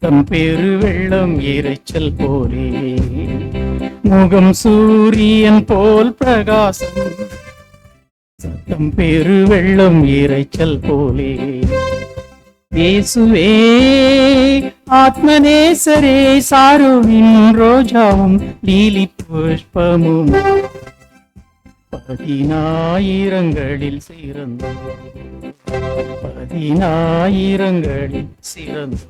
பெரு வெள்ளம் இரைச்சல் போலே, முகம் சூரியன் போல் பிரகாசம். சத்தம் பெரு வெள்ளம் இரைச்சல் போலே. இயேசுவே ஆத்மநேசரே, சாரோனின் ரோஜாவும் லீலி புஷ்பமும், பதினாயிரங்களில் சிறந்தோம், பதினாயிரங்களில் சிறந்தோம்.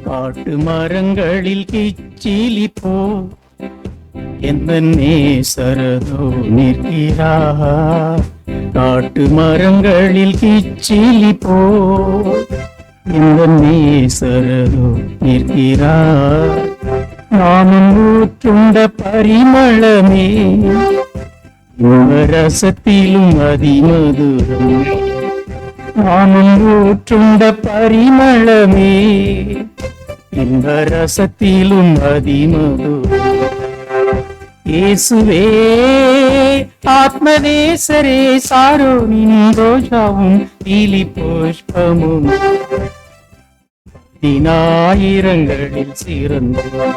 காட்டு மரங்களில் கிச்சிலி போ எந்த நேசரதோ நிற்கிறார். காட்டு மரங்களில் கிச்சிலி போ எந்த நேசரதோ நிற்கிறார். நாமும் ஊற்றுண்ட பரிமளமே, ரசத்திலும் அதிமதுரம். நாமும் ஊற்றுண்ட பரிமளமே, இந்த ரசத்திலும் அதிமதுரம். இயேசுவே ஆத்மநேசரே, சாரோனின் ரோஜாவும் லீலி புஷ்பமும், பதினாயிரங்களில் சிறந்தோம்,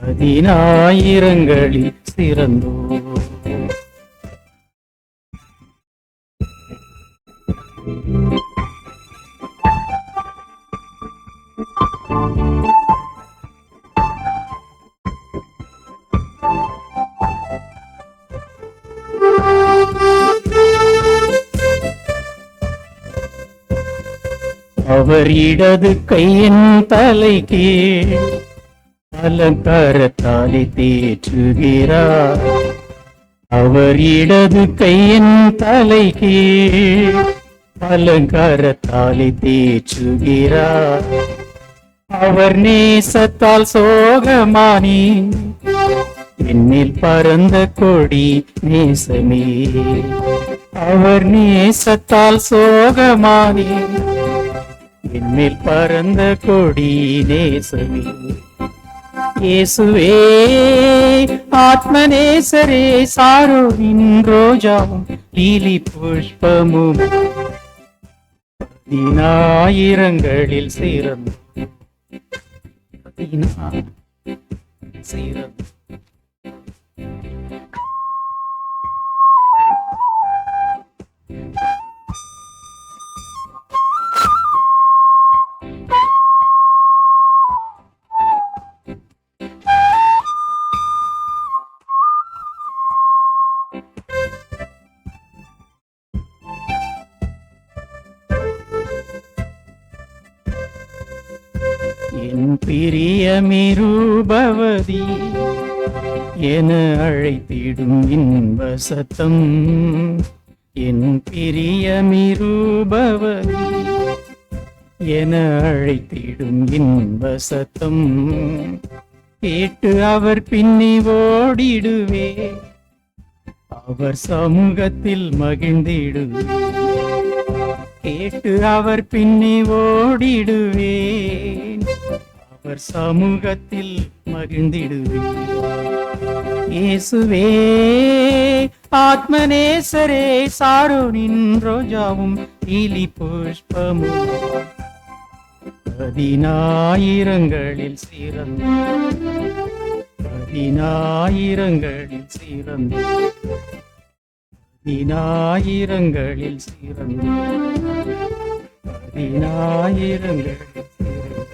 பதினாயிரங்களில் சிறந்தோம். அவர் இடது கையின் தலைக்கு அலங்காரத்தாலே தேற்றுகிறார். அவர் இடது கையின் தலைக்கு அலங்காரத்தாலே தேற்றுகிறார். அவர் நேசத்தால் சோகமானி என்னில் பறந்த கொடி நேசமே. அவர் நேசத்தால் சோகமானி என்னில் பறந்த கொடி நேசமே. இயேசுவே ஆத்மநேசரே, சாரோனின் ரோஜாவும் லீலி புஷ்பமும், பதினாயிரங்களில் சிறந்தோம், சிறந்தோம். என் பிரியமிருபவதி என அழைத்திடும் இன்ப சத்தம். என் பிரியமிருபவதி என அழைத்திடும் இன்ப சத்தம். கேட்டு அவர் பின்னி ஓடிடுவே, அவர் சமூகத்தில் மகிழ்ந்திடுவே. கேட்டு அவர் பின்னி ஓடிடுவேன், அவர் சமூகத்தில் மகிழ்ந்திடுவேன். இயேசுவே ஆத்மநேசரே, சாரோனின் ரோஜாவும் லீலி புஷ்பமும், பதினாயிரங்களில் சிறந்தோம், பதினாயிரங்களில் சிறந்தோம், பதினாயிரங்களில் சிறந்தோம், பதினாயிரங்களில் சிறந்தோம்.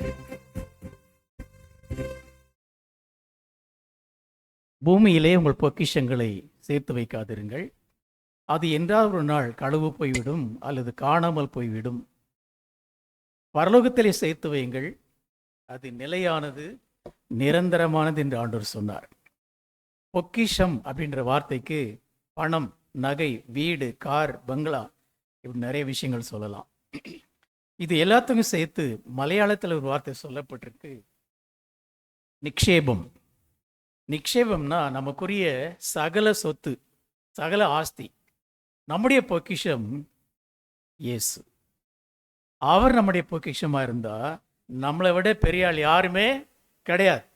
பூமியிலே உங்கள் பொக்கிஷங்களை சேர்த்து வைக்காதிருங்கள். அது என்றால் ஒரு நாள் களவு போய்விடும் அல்லது காணாமல் போய்விடும். பரலோகத்திலே சேர்த்து வையுங்கள், அது நிலையானது, நிரந்தரமானது என்று ஆண்டவர் சொன்னார். பொக்கிஷம் அப்படின்ற வார்த்தைக்கு பணம், நகை, வீடு, கார், பங்களா, இப்படி நிறைய விஷயங்கள் சொல்லலாம். இது எல்லாத்துக்கும் சேர்த்து மலையாளத்தில் ஒரு வார்த்தை சொல்லப்பட்டிருக்கு, நிக்ஷேபம். நிக்ஷேபம்னா நமக்குரிய சகல சொத்து, சகல ஆஸ்தி. நம்முடைய பொக்கிஷம் இயேசு. அவர் நம்முடைய பொக்கிஷமாக இருந்தால் நம்மளை விட பெரிய ஆள் யாருமே கிடையாது.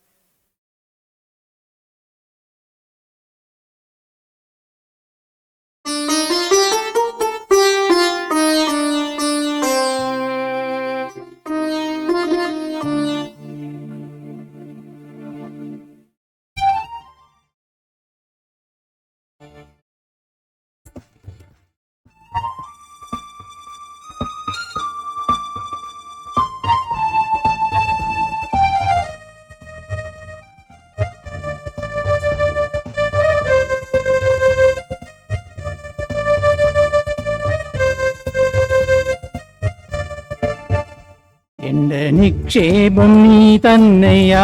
എന്റെ നിക്ഷേപം നീ തന്നെയാ,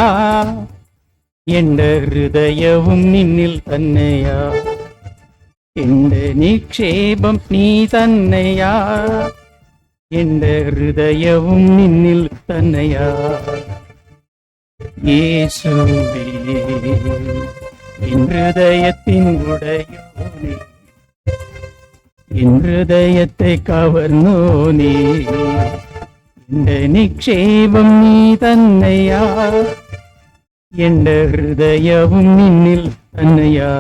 എന്റെ ഹൃദയവും നിന്നിൽ തന്നെയാ. എന്റെ നിക്ഷേപം നീ തന്നെയാ, എന്റെ ഹൃദയവും നിന്നിൽ തന്നെയാ. യേശുവേ എൻ ഹൃദയത്തിൻ ഉടയോനേ, എൻ ഹൃദയത്തെ കവർന്നോനേ. എന്റെ നിക്ഷേപം നീ തന്നെയാ, എന്റെ ഹൃദയവും നിന്നിൽ തന്നെയാ.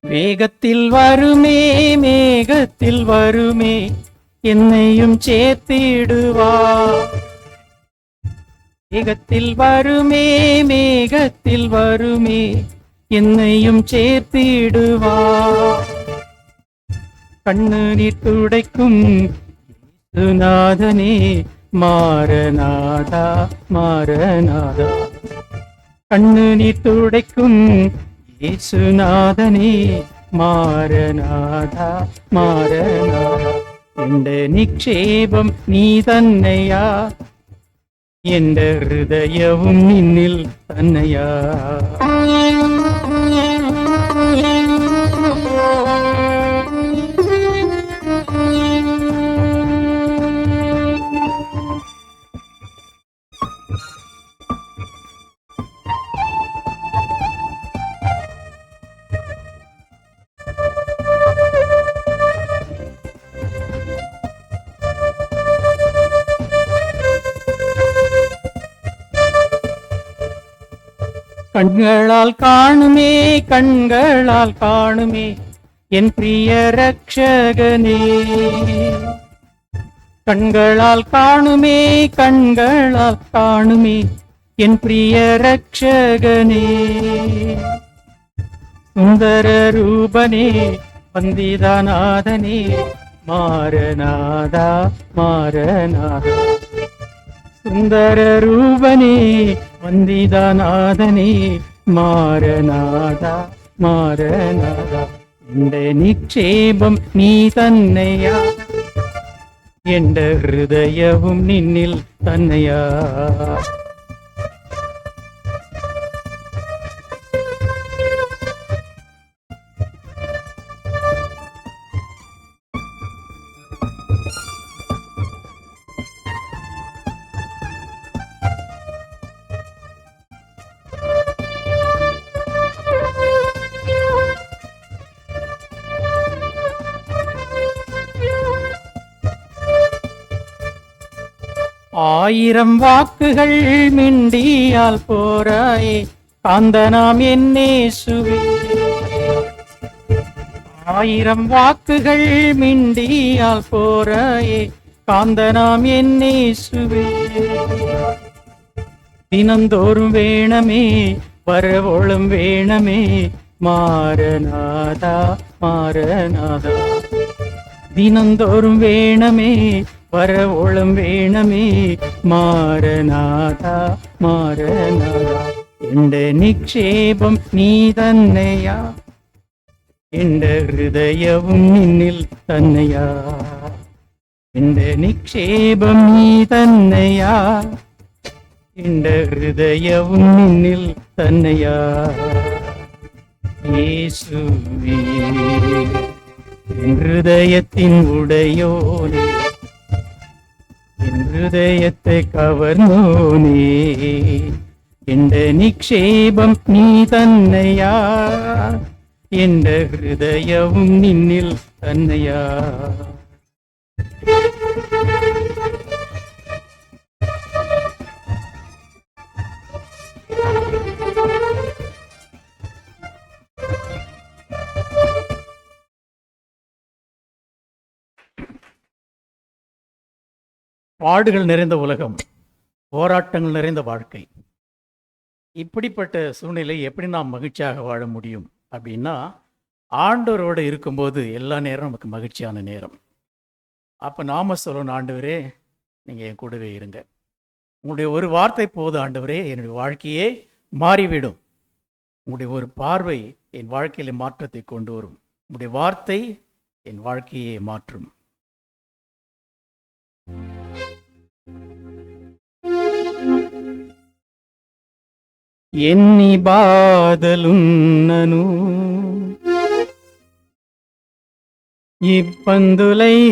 വേഗത്തിൽ വരുമേ, മേഘത്തിൽ വരുമേ, എന്നെയും ചേർത്തിടുവാ. വേഗത്തിൽ വരുമേ, മേഘത്തിൽ വരുമേ, എന്നെയും ചേർത്തിടുവാ. കണ്ണുനീർ തുടയ്ക്കും യേശുനാഥനേ, മാരനാഥ മാരനാഥ. കണ്ണുനീർ തുടയ്ക്കും യേശുനാഥനേ, മാരനാഥ മാരനാഥ. എന്റെ നിക്ഷേപം നീ തന്നെയാ, എന്റെ ഹൃദയവും നിന്നിൽ തന്നെയാ. കണ്ണുകളാൽ കാണുമേ, കണ്ണുകളാൽ കാണുമേ, എൻ പ്രിയ രക്ഷകനേ. കണ്ണുകളാൽ കാണുമേ, കണ്ണുകളാൽ കാണുമേ, എൻ പ്രിയ രക്ഷകനേ. സുന്ദരരൂപനേ, വന്ദിതനാഥനേ, മാരനാഥ മാരനാഥ. സുന്ദരരൂപനേ, വന്ദിതനാഥനേ, മാരനാഥ മാരനാഥ. എന്റെ നിക്ഷേപം നീ തന്നെയാ, എന്റെ ഹൃദയവും നിന്നിൽ തന്നെയാ. ആയിരം വാക്കുകൾ മിണ്ടിയാൽ പോരായേ, കാന്തനാം എന്നേശുവേ. ആയിരം വാക്കുകൾ മിണ്ടിയാൽ പോരായേ, കാന്തനാം എന്നേശുവേ. ദിനംതോറും വേണമേ, വരവോളം വേണമേ, മാരനാഥ മാരനാഥ. ദിനംതോറും വേണമേ, വരവോളം വേണമേ മാരനാഥ മാരനാഥ. എന്റെ നിക്ഷേപം നീ തന്നെയാ, എന്റെ ഹൃദയവും നിന്നിൽ തന്നെയാ. എന്റെ നിക്ഷേപം നീ തന്നെയാ, എന്റെ ഹൃദയവും നിന്നിൽ തന്നെയാ. യേശുവേ എൻ ഹൃദയത്തിൻ ഉടയോനേ, എൻ ഹൃദയത്തെ കവർന്നോനേ, എന്റെ നിക്ഷേപം നീ തന്നെയാ, എന്റെ ഹൃദയവും നിന്നിൽ തന്നെയാ. பாடுகள் நிறைந்த உலகம், போராட்டங்கள் நிறைந்த வாழ்க்கை. இப்படிப்பட்ட சூழ்நிலை எப்படி நாம் மகிழ்ச்சியாக வாழ முடியும் அப்படின்னா, ஆண்டவரோடு இருக்கும்போது எல்லா நேரம் நமக்கு மகிழ்ச்சியான நேரம். அப்போ நாம சொல்லணும், ஆண்டவரே நீங்கள் என் கூடவே இருங்க. உங்களுடைய ஒரு வார்த்தை போதும் ஆண்டவரே, என்னுடைய வாழ்க்கையே மாறிவிடும். உங்களுடைய ஒரு பார்வை என் வாழ்க்கையில் மாற்றத்தை கொண்டு வரும். உங்களுடைய வார்த்தை என் வாழ்க்கையை மாற்றும். ఎన్ని బాధలున్నను ఇబ్బందులైనను,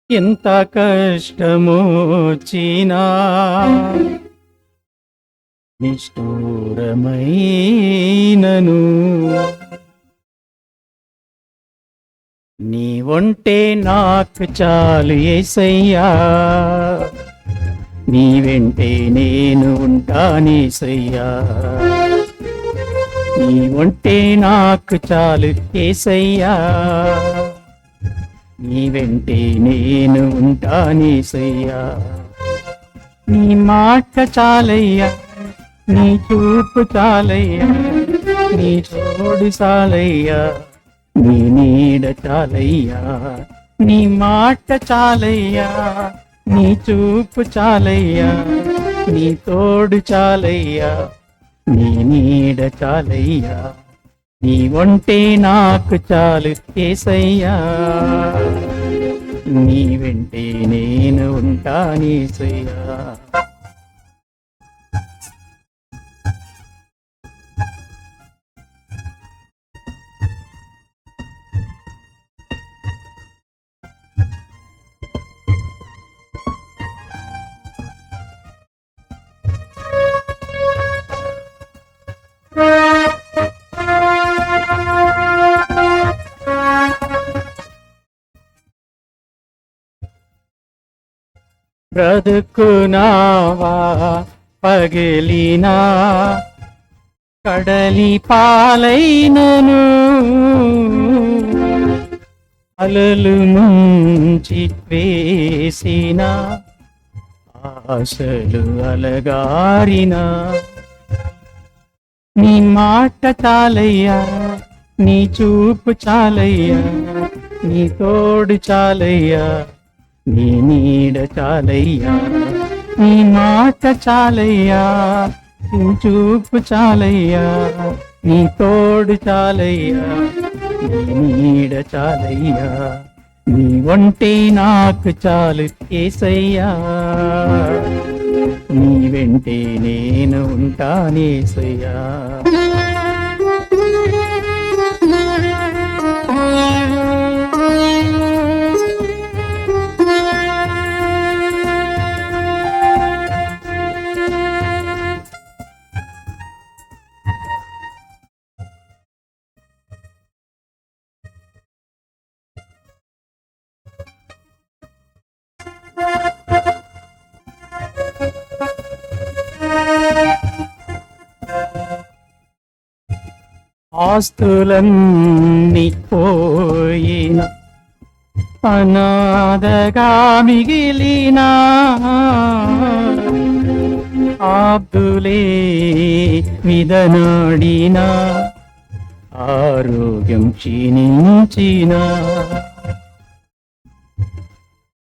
ఎంత కష్టమొచ్చినా నిష్ఠూరమైనను, నీ ఉంటే నాకు చాలు యేసయ్యా, నీ వెంటే నేను ఉంటానేసయ్యా. నీ ఉంటే నాకు చాలు యేసయ్యా, నీ వెంటే నేను ఉంటానేసయ్యా. నీ మాట చాలయ్యా, నీ చూపు చాలయ్యా, నీ తోడు చాలయ్యా, నీ నీడ చాలయ్యా. నీ మాట చాలయ్యా, నీ చూపు చాలయ్యా, నీ తోడు చాలయ్యా, నీ నీడ చాలయ్యా. నీ ఉంటే నాకు చాలు యేసయ్యా, నీ వెంటే నేను ఉంటానేసయ్యా. బ్రతుకునావా పగిలినా కడలి పాలైనను, అలలు ముంచి వేసిన ఆశలు అలగారినా, నీ మాట చాలయ్యా, నీ చూపు చాలయ్యా, నీ తోడు చాలయ్యా, నీ నీడ చాలయ్యా. నీ మాట చాలయ్యా, నీ చూపు చాలయ్యా, నీ తోడు చాలయ్యా, నీ నీడ చాలయ్యా. నీ ఉంటే నాకు చాలు యేసయ్యా, నీ వెంటే నేను ఉంటానేసయ్యా. ఆస్తులన్నీ పోయిన అనాథగా మిగిలిన ఆప్తులే విదనాడిన ఆరోగ్యం క్షీణించిన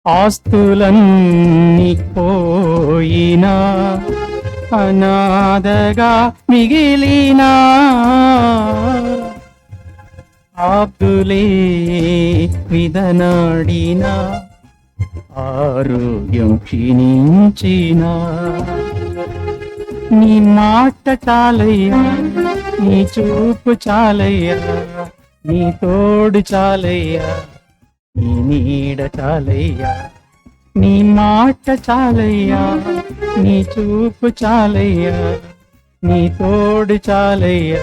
ఆస్తులన్నీ పోయినా అనాథగా మిగిలిన ఆప్తులే విదనాడిన ఆరోగ్యం క్షీణించిన నీ మాట చాలయ్యా, నీ చూపు చాలయ్యా, నీ తోడు చాలయ్యా, నీ నీడ చాలయ్యా. నీ మాట చాలయ్యా, నీ చూపు చాలయ్యా, నీ తోడు చాలయ్యా,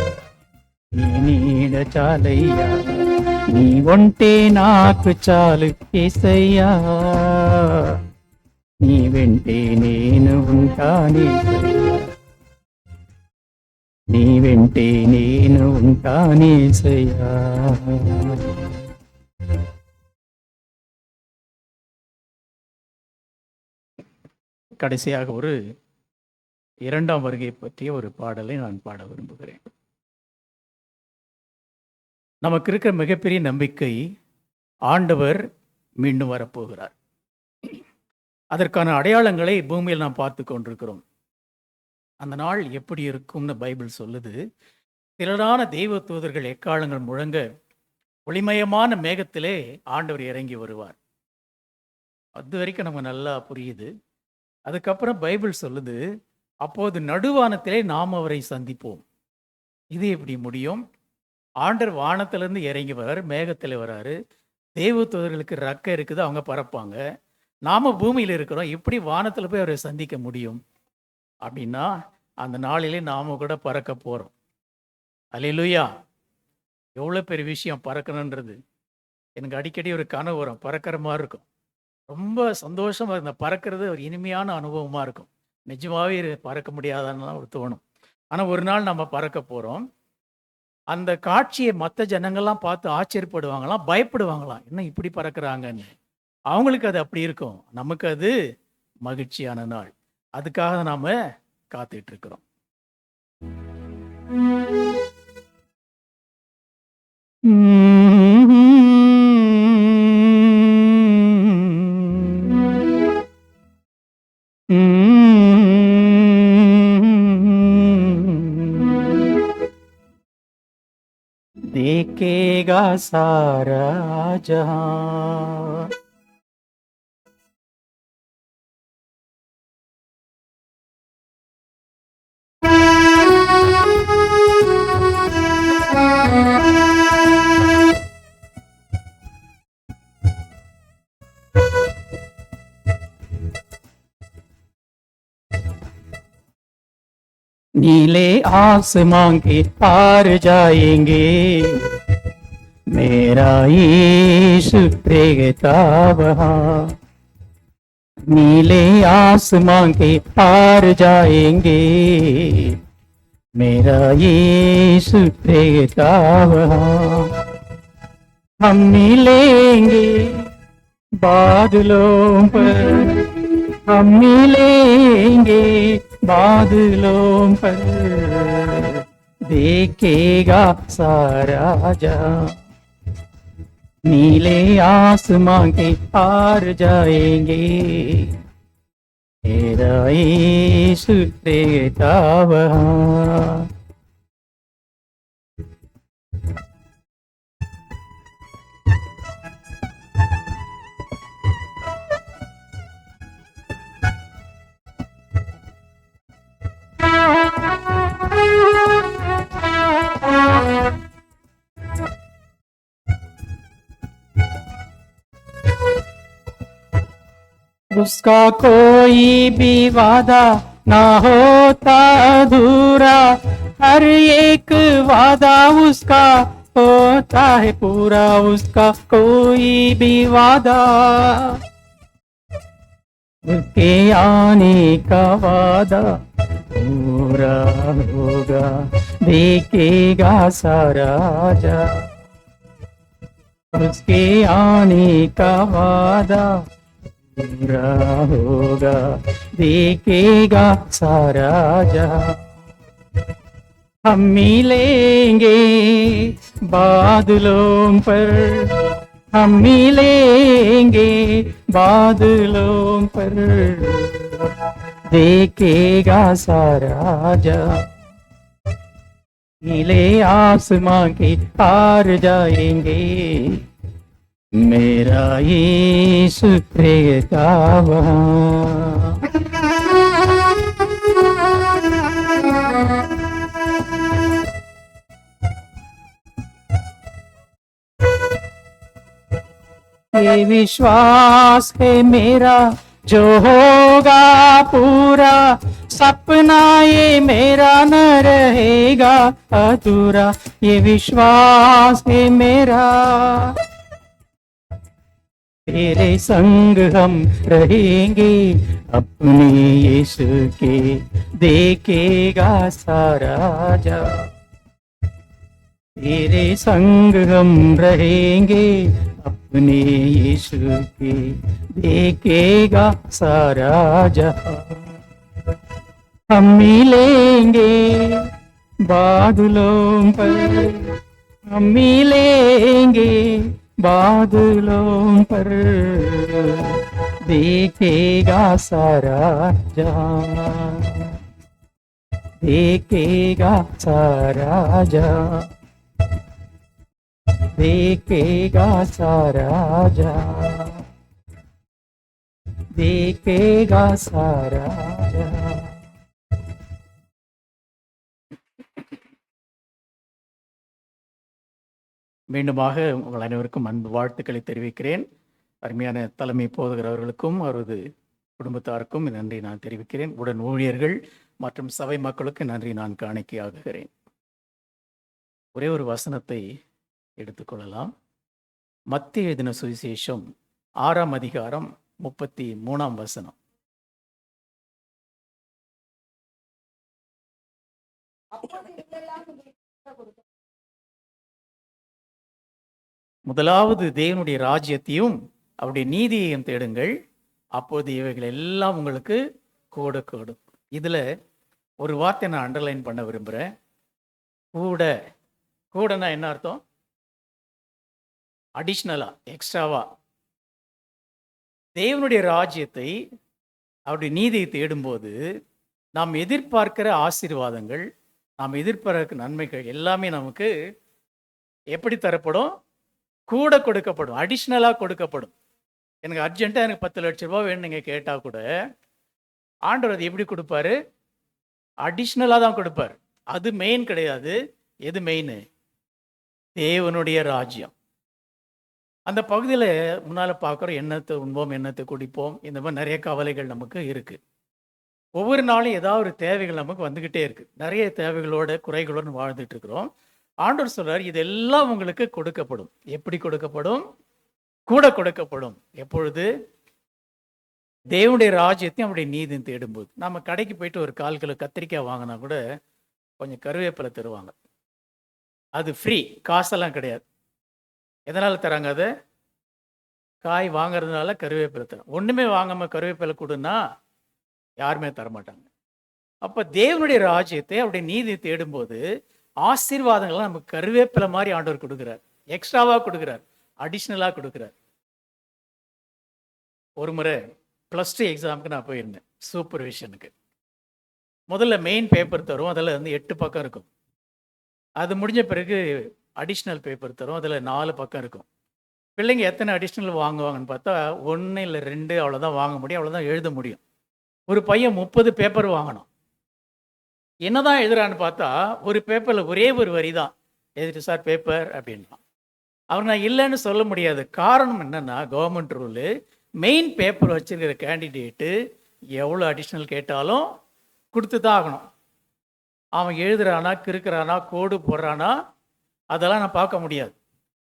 నీ నీడ చాలయ్యా. నీ ఉంటే నాకు చాలు యేసయ్యా, నీ వెంటే నేను ఉంటానేసయ్యా, నీ వెంటే నేను ఉంటానేసయ్యా. கடைசியாக ஒரு 2ஆம் வருகை பற்றிய ஒரு பாடலை நான் பாட விரும்புகிறேன். நமக்கு இருக்கிற மிகப்பெரிய நம்பிக்கை ஆண்டவர் மீண்டும் வரப்போகிறார். அதற்கான அடையாளங்களை பூமியில் நாம் பார்த்து கொண்டிருக்கிறோம். அந்த நாள் எப்படி இருக்கும்னு பைபிள் சொல்லுது. திரளான தெய்வ தூதர்கள் எக்காலங்கள் முழங்க ஒளிமயமான மேகத்திலே ஆண்டவர் இறங்கி வருவார். அது வரைக்கும் நமக்கு நல்லா புரியுது. அதுக்கப்புறம் பைபிள் சொல்லுது, அப்போது நடுவானத்திலே நாம் அவரை சந்திப்போம். இது எப்படி முடியும்? ஆண்டவர் வானத்திலிருந்து இறங்கி வர்றாரு, மேகத்தில் வர்றாரு, தெய்வ தூதர்களுக்கு ரெக்கை இருக்குது, அவங்க பறப்பாங்க. நாம பூமியில் இருக்கிறோம், எப்படி வானத்தில் போய் அவரை சந்திக்க முடியும்? அப்படின்னா அந்த நாளிலே நாம கூட பறக்க போகிறோம். அல்லேலூயா! எவ்வளோ பெரிய விஷயம் பறக்கணுன்றது. எனக்கு அடிக்கடி ஒரு கனவு வரும், பறக்கிற மாதிரி இருக்கும். ரொம்ப சந்தோஷமாக இந்த பறக்கிறது ஒரு இனிமையான அனுபவமாக இருக்கும். நிஜமாகவே பறக்க முடியாதான்லாம் ஒரு தோணும். ஆனால் ஒரு நாள் நம்ம பறக்க போகிறோம். அந்த காட்சியை மற்ற ஜனங்கள்லாம் பார்த்து ஆச்சரியப்படுவாங்களாம், பயப்படுவாங்களாம், என்ன இப்படி பறக்கிறாங்கன்னு. அவங்களுக்கு அது அப்படி இருக்கும், நமக்கு அது மகிழ்ச்சியான நாள். அதுக்காக நாம் காத்துட்டு இருக்கிறோம். देखेगा सारा जहां, नीले आसमां के पार जाएंगे, मेरा यीशु रहता वहाँ। नीले आसमां के पार जाएंगे, मेरा यीशु रहता वहाँ। हम मिलेंगे बादलों पर, हम मिलेंगे बादलों पर, देखेगा सारा जहां। नीले आसमां के पार जाएंगे, मेरा यीशु रहता वहाँ। उसका कोई भी वादा ना होता अधूरा, हर एक वादा उसका होता है पूरा। उसका कोई भी वादा, उसके आने का वादा पूरा होगा, देखेगा सारा जहां। उसके आने का वादा पूरा होगा, देखेगा सारा जहां। हम मिलेंगे बादलों पर, हम मिलेंगे बादलों पर, देखेगा सारा जहां, नीले आसमां के पार जाएंगे, मेरा यीशु रहेगा वहां। ये विश्वास है मेरा जो होगा पूरा, सपना ये मेरा न रहेगा अधूरा, ये विश्वास है मेरा, तेरे संग हम रहेंगे अपने यीशु के, देखेगा सारा जहां, तेरे संग हम रहेंगे अपने यीशु के, देखेगा सारा जहां, हम मिलेंगे बादलों पर, हम मिलेंगे बादलों पर, देखेगा सारा जहां, देखेगा सारा जहां, देखेगा सारा जहां, देखेगा सारा जहां। மீண்டுமாக உங்கள் அனைவருக்கும் அன்பு வாழ்த்துக்களை தெரிவிக்கிறேன். அருமையான தலைமை போதகர் அவர்களுக்கும் அவரது குடும்பத்தாருக்கும் நன்றி நான் தெரிவிக்கிறேன். உடன் ஊழியர்கள் மற்றும் சபை மக்களுக்கு நன்றி நான் காணிக்கையாகுகிறேன். ஒரே ஒரு வசனத்தை எடுத்துக்கொள்ளலாம். மத்தேயு எழுதின சுவிசேஷம் 6ஆம் அதிகாரம் 33ஆம் வசனம். முதலாவது தேவனுடைய ராஜ்யத்தையும் அவருடைய நீதியையும் தேடுங்கள், அப்போது இவைகள் எல்லாம் உங்களுக்கு கூட கூடும். இதுல ஒரு வார்த்தை நான் அண்டர்லைன் பண்ண விரும்புகிறேன். கூட. கூடனா என்ன அர்த்தம்? அடிஷ்னலா, எக்ஸ்ட்ராவா. தேவனுடைய ராஜ்யத்தை அவருடைய நீதியை தேடும்போது நாம் எதிர்பார்க்கிற ஆசீர்வாதங்கள், நாம் எதிர்பார்க்கிற நன்மைகள் எல்லாமே நமக்கு எப்படி தரப்படும்? கூட கொடுக்கப்படும், அடிஷ்னலாக கொடுக்கப்படும். எனக்கு அர்ஜென்ட்டாக எனக்கு 10 லட்ச ரூபா வேணும் நீங்கள் கேட்டால் கூட ஆண்டவர் அது எப்படி கொடுப்பாரு? அடிஷ்னலாக தான் கொடுப்பார். அது மெயின் கிடையாது. எது மெயின்? தேவனுடைய ராஜ்யம். அந்த பகுதியில் முன்னால் பார்க்குறோம், எண்ணத்தை உண்போம், எண்ணத்தை குடிப்போம், இந்த மாதிரி நிறைய கவலைகள் நமக்கு இருக்குது. ஒவ்வொரு நாளும் ஏதாவது ஒரு தேவைகள் நமக்கு வந்துக்கிட்டே இருக்குது. நிறைய தேவைகளோட குறைகளோடு வாழ்ந்துட்டு இருக்கிறோம். ஆண்டவர் சொல்றார், இதெல்லாம் உங்களுக்கு கொடுக்கப்படும். எப்படி கொடுக்கப்படும்? கூட கொடுக்கப்படும். எப்பொழுது? தேவனுடைய ராஜ்யத்தையும் அவருடைய நீதியும் தேடும்போது. நம்ம கடைக்கு போயிட்டு ஒரு 1/4 கிலோ கத்திரிக்காய் வாங்கினா கூட கொஞ்சம் கருவேப்பிலை தருவாங்க. அது ஃப்ரீ, காசெல்லாம் கிடையாது. எதனால் தராங்க? அதை காய் வாங்கிறதுனால கருவேப்பிலை தரும். ஒன்றுமே வாங்காமல் கருவேப்பிலை கொடுன்னா யாருமே தரமாட்டாங்க. அப்போ தேவனுடைய ராஜ்யத்தை அவருடைய நீதியை தேடும்போது ஆசீர்வாதங்கள்லாம் நமக்கு கருவேப்பிலை மாதிரி ஆண்டவர் கொடுக்குறார். எக்ஸ்ட்ராவாக கொடுக்குறார், அடிஷ்னலாக கொடுக்குறார். ஒரு முறை +2 எக்ஸாமுக்கு நான் போயிருந்தேன், சூப்பர்விஷனுக்கு. முதல்ல மெயின் பேப்பர் தரும், அதில் வந்து 8 பக்கம் இருக்கும். அது முடிஞ்ச பிறகு அடிஷ்னல் பேப்பர் தரும், அதில் 4 பக்கம் இருக்கும். பிள்ளைங்க எத்தனை அடிஷ்னல் வாங்குவாங்கன்னு பார்த்தா 1 இல்லை 2 அவ்வளோதான் வாங்க முடியும், அவ்வளோதான் எழுத முடியும். ஒரு பையன் 30 பேப்பர் வாங்கணும். என்னதான் எழுதுறான்னு பார்த்தா ஒரு பேப்பரில் ஒரே ஒரு வரி தான் எழுதிட்டு, சார் பேப்பர் அப்படின்னா. அவர் நான் இல்லைன்னு சொல்ல முடியாது. காரணம் என்னன்னா, கவர்மெண்ட் ரூலு, மெயின் பேப்பர் வச்சிருக்கிற கேண்டிடேட்டு எவ்வளோ அடிஷ்னல் கேட்டாலும் கொடுத்து தான் ஆகணும். அவன் எழுதுறானா, கிறுக்கிறானா, கோடு போடுறானா, அதெல்லாம் நான் பார்க்க முடியாது.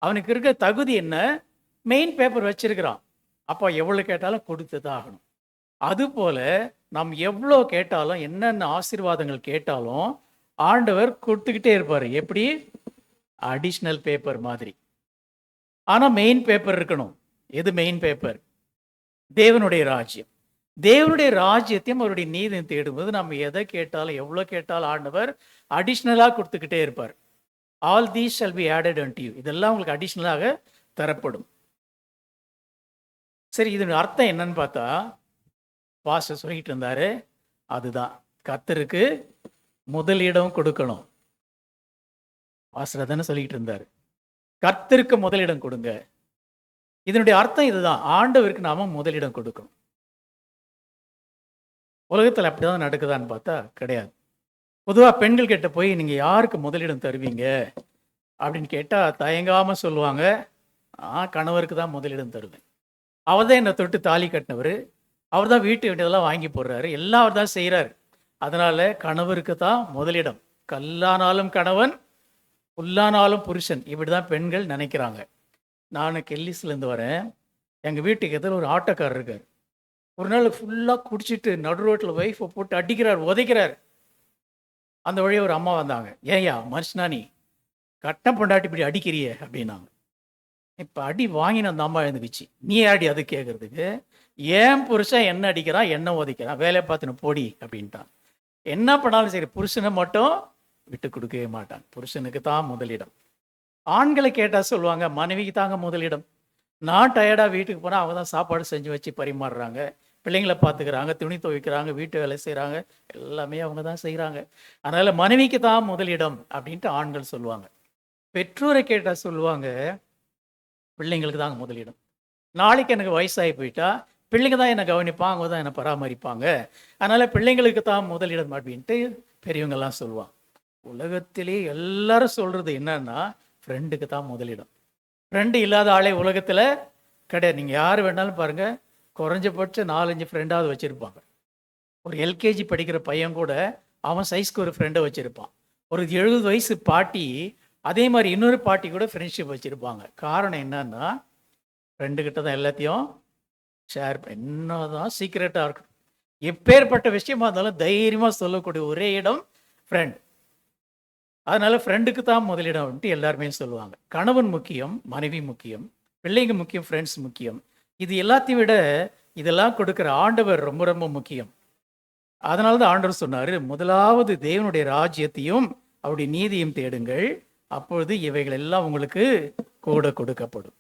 அவனுக்கு இருக்க தகுதி என்ன? மெயின் பேப்பர் வச்சிருக்கிறான். அப்போ எவ்வளோ கேட்டாலும் கொடுத்து தான் ஆகணும். அதுபோல் நாம் எவ்வளோ கேட்டாலும், என்னென்ன ஆசீர்வாதங்கள் கேட்டாலும் ஆண்டவர் கொடுத்துக்கிட்டே இருப்பார். எப்படி? அடிஷ்னல் பேப்பர் மாதிரி. ஆனால் மெயின் பேப்பர் இருக்கணும். எது மெயின் பேப்பர்? தேவனுடைய ராஜ்யம். தேவனுடைய ராஜ்யத்தையும் அவருடைய நீதியும் தேடும்போது நம்ம எதை கேட்டாலும், எவ்வளோ கேட்டாலும் ஆண்டவர் அடிஷ்னலாக கொடுத்துக்கிட்டே இருப்பார். All these shall be added unto you. இதெல்லாம் உங்களுக்கு அடிஷ்னலாக தரப்படும். சரி, இதனுடைய அர்த்தம் என்னன்னு பார்த்தா, பாஸ்டர் சொல்லிட்டு இருந்தாரு, அதுதான் கர்த்தருக்கு முதலிடம் கொடுக்கணும். பாஸ்டர் தானே சொல்லிட்டு இருந்தாரு, கர்த்தருக்கு முதலிடம் கொடுங்க. இதனுடைய அர்த்தம் இதுதான், ஆண்டவருக்கு நாம முதலிடம் கொடுக்கணும். உலகத்தில் அப்படிதான் நடக்குதான்னு பார்த்தா கிடையாது. பொதுவாக பெண்கள் கிட்ட போய் நீங்கள் யாருக்கு முதலிடம் தருவீங்க அப்படின்னு கேட்டால் தயங்காமல் சொல்லுவாங்க, கணவருக்கு தான் முதலிடம் தருவேன். அவர் தான் என்னை தொட்டு தாலி கட்டினவர், அவர் தான் வீட்டு வேண்டியதெல்லாம் வாங்கி போடுறாரு, எல்லாம் அவர் தான் செய்கிறார். அதனால் கணவருக்கு தான் முதலிடம். கல்லானாலும் கணவன், புல்லானாலும் புருஷன், இப்படி தான் பெண்கள் நினைக்கிறாங்க. நான் கெல்லிஸ்லேருந்து வரேன். எங்கள் வீட்டுக்கு எதில் ஒரு ஆட்டோக்காரர் இருக்கார். ஒரு நாள் ஃபுல்லாக குடிச்சிட்டு நடு ரோட்டில் ஒய்ஃபை போட்டு அடிக்கிறார், உதைக்கிறார். அந்த வழியாக ஒரு அம்மா வந்தாங்க. ஏயா மனுஷனா நீ, கட்டம் பொண்டாட்டி இப்படி அடிக்கிறியே அப்படின்னாங்க. இப்போ அடி வாங்கின அந்த அம்மா எழுந்துக்குச்சு. நீ ஆடி அது கேட்குறதுக்கு, ஏன் புருஷன் என்ன அடிக்கிறான், என்ன உதைக்கிறான், வேலையை பார்த்துன்னு போடி அப்படின்ட்டான். என்ன பண்ணாலும் சரி, புருஷனை மட்டும் விட்டு கொடுக்கவே மாட்டான். புருஷனுக்கு தான் முதலிடம். ஆண்களை கேட்டால் சொல்லுவாங்க, மனைவிக்கு தாங்க முதலிடம். நான் டயர்டாக வீட்டுக்கு போனால் அவங்க தான் சாப்பாடு செஞ்சு வச்சு பரிமாறுறாங்க, பிள்ளைங்களை பார்த்துக்கிறாங்க, துணி துவைக்கிறாங்க, வீட்டு வேலை செய்கிறாங்க, எல்லாமே அவங்க தான் செய்கிறாங்க. அதனால் மனைவிக்கு தான் முதலிடம் அப்படின்ட்டு ஆண்கள் சொல்லுவாங்க. பெற்றோரை கேட்டால் சொல்லுவாங்க, பிள்ளைங்களுக்கு தாங்க முதலிடம். நாளைக்கு எனக்கு வயசாகி போயிட்டா பிள்ளைங்க தான் என்னை கவனிப்பாங்க, அவங்க தான் என்னை பராமரிப்பாங்க, அதனால் பிள்ளைங்களுக்கு தான் முதலிடம் அப்படின்ட்டு பெரியவங்கெல்லாம் சொல்லுவாங்க. உலகத்திலே எல்லாரும் சொல்கிறது என்னன்னா, ஃப்ரெண்டுக்கு தான் முதலிடம். ஃப்ரெண்டு இல்லாத ஆளே உலகத்தில் கிடையாது. நீங்கள் யார் வேணாலும் பாருங்கள், குறைஞ்சபட்சம் 4-5 ஃப்ரெண்டாவது வச்சுருப்பாங்க. ஒரு எல்கேஜி படிக்கிற பையன் கூட அவன் சைஸ்க்கு ஒரு ஃப்ரெண்டை வச்சுருப்பான். ஒரு 70 வயசு பாட்டி அதே மாதிரி இன்னொரு பாட்டி கூட ஃப்ரெண்ட்ஷிப் வச்சுருப்பாங்க. காரணம் என்னன்னா, ஃப்ரெண்டுக்கிட்ட தான் எல்லாத்தையும் ஷேர் என்ன தான் சீக்ரெட்டாக இருக்கணும், எப்பேற்பட்ட விஷயமா இருந்தாலும் தைரியமாக சொல்லக்கூடிய ஒரே இடம் ஃப்ரெண்ட். அதனால் ஃப்ரெண்டுக்கு தான் முதலிடம்ன்ட்டு எல்லாருமே சொல்லுவாங்க. கணவன் முக்கியம், மனைவி முக்கியம், பிள்ளைங்க முக்கியம், ஃப்ரெண்ட்ஸ் முக்கியம். இது எல்லாத்தையும் விட இதெல்லாம் கொடுக்குற ஆண்டவர் ரொம்ப ரொம்ப முக்கியம். அதனால தான் ஆண்டவர் சொன்னார், முதலாவது தேவனுடைய ராஜ்யத்தையும் அவருடைய நீதியும் தேடுங்கள், அப்பொழுது இவைகள் எல்லாம் உங்களுக்கு கூட கொடுக்கப்படும்.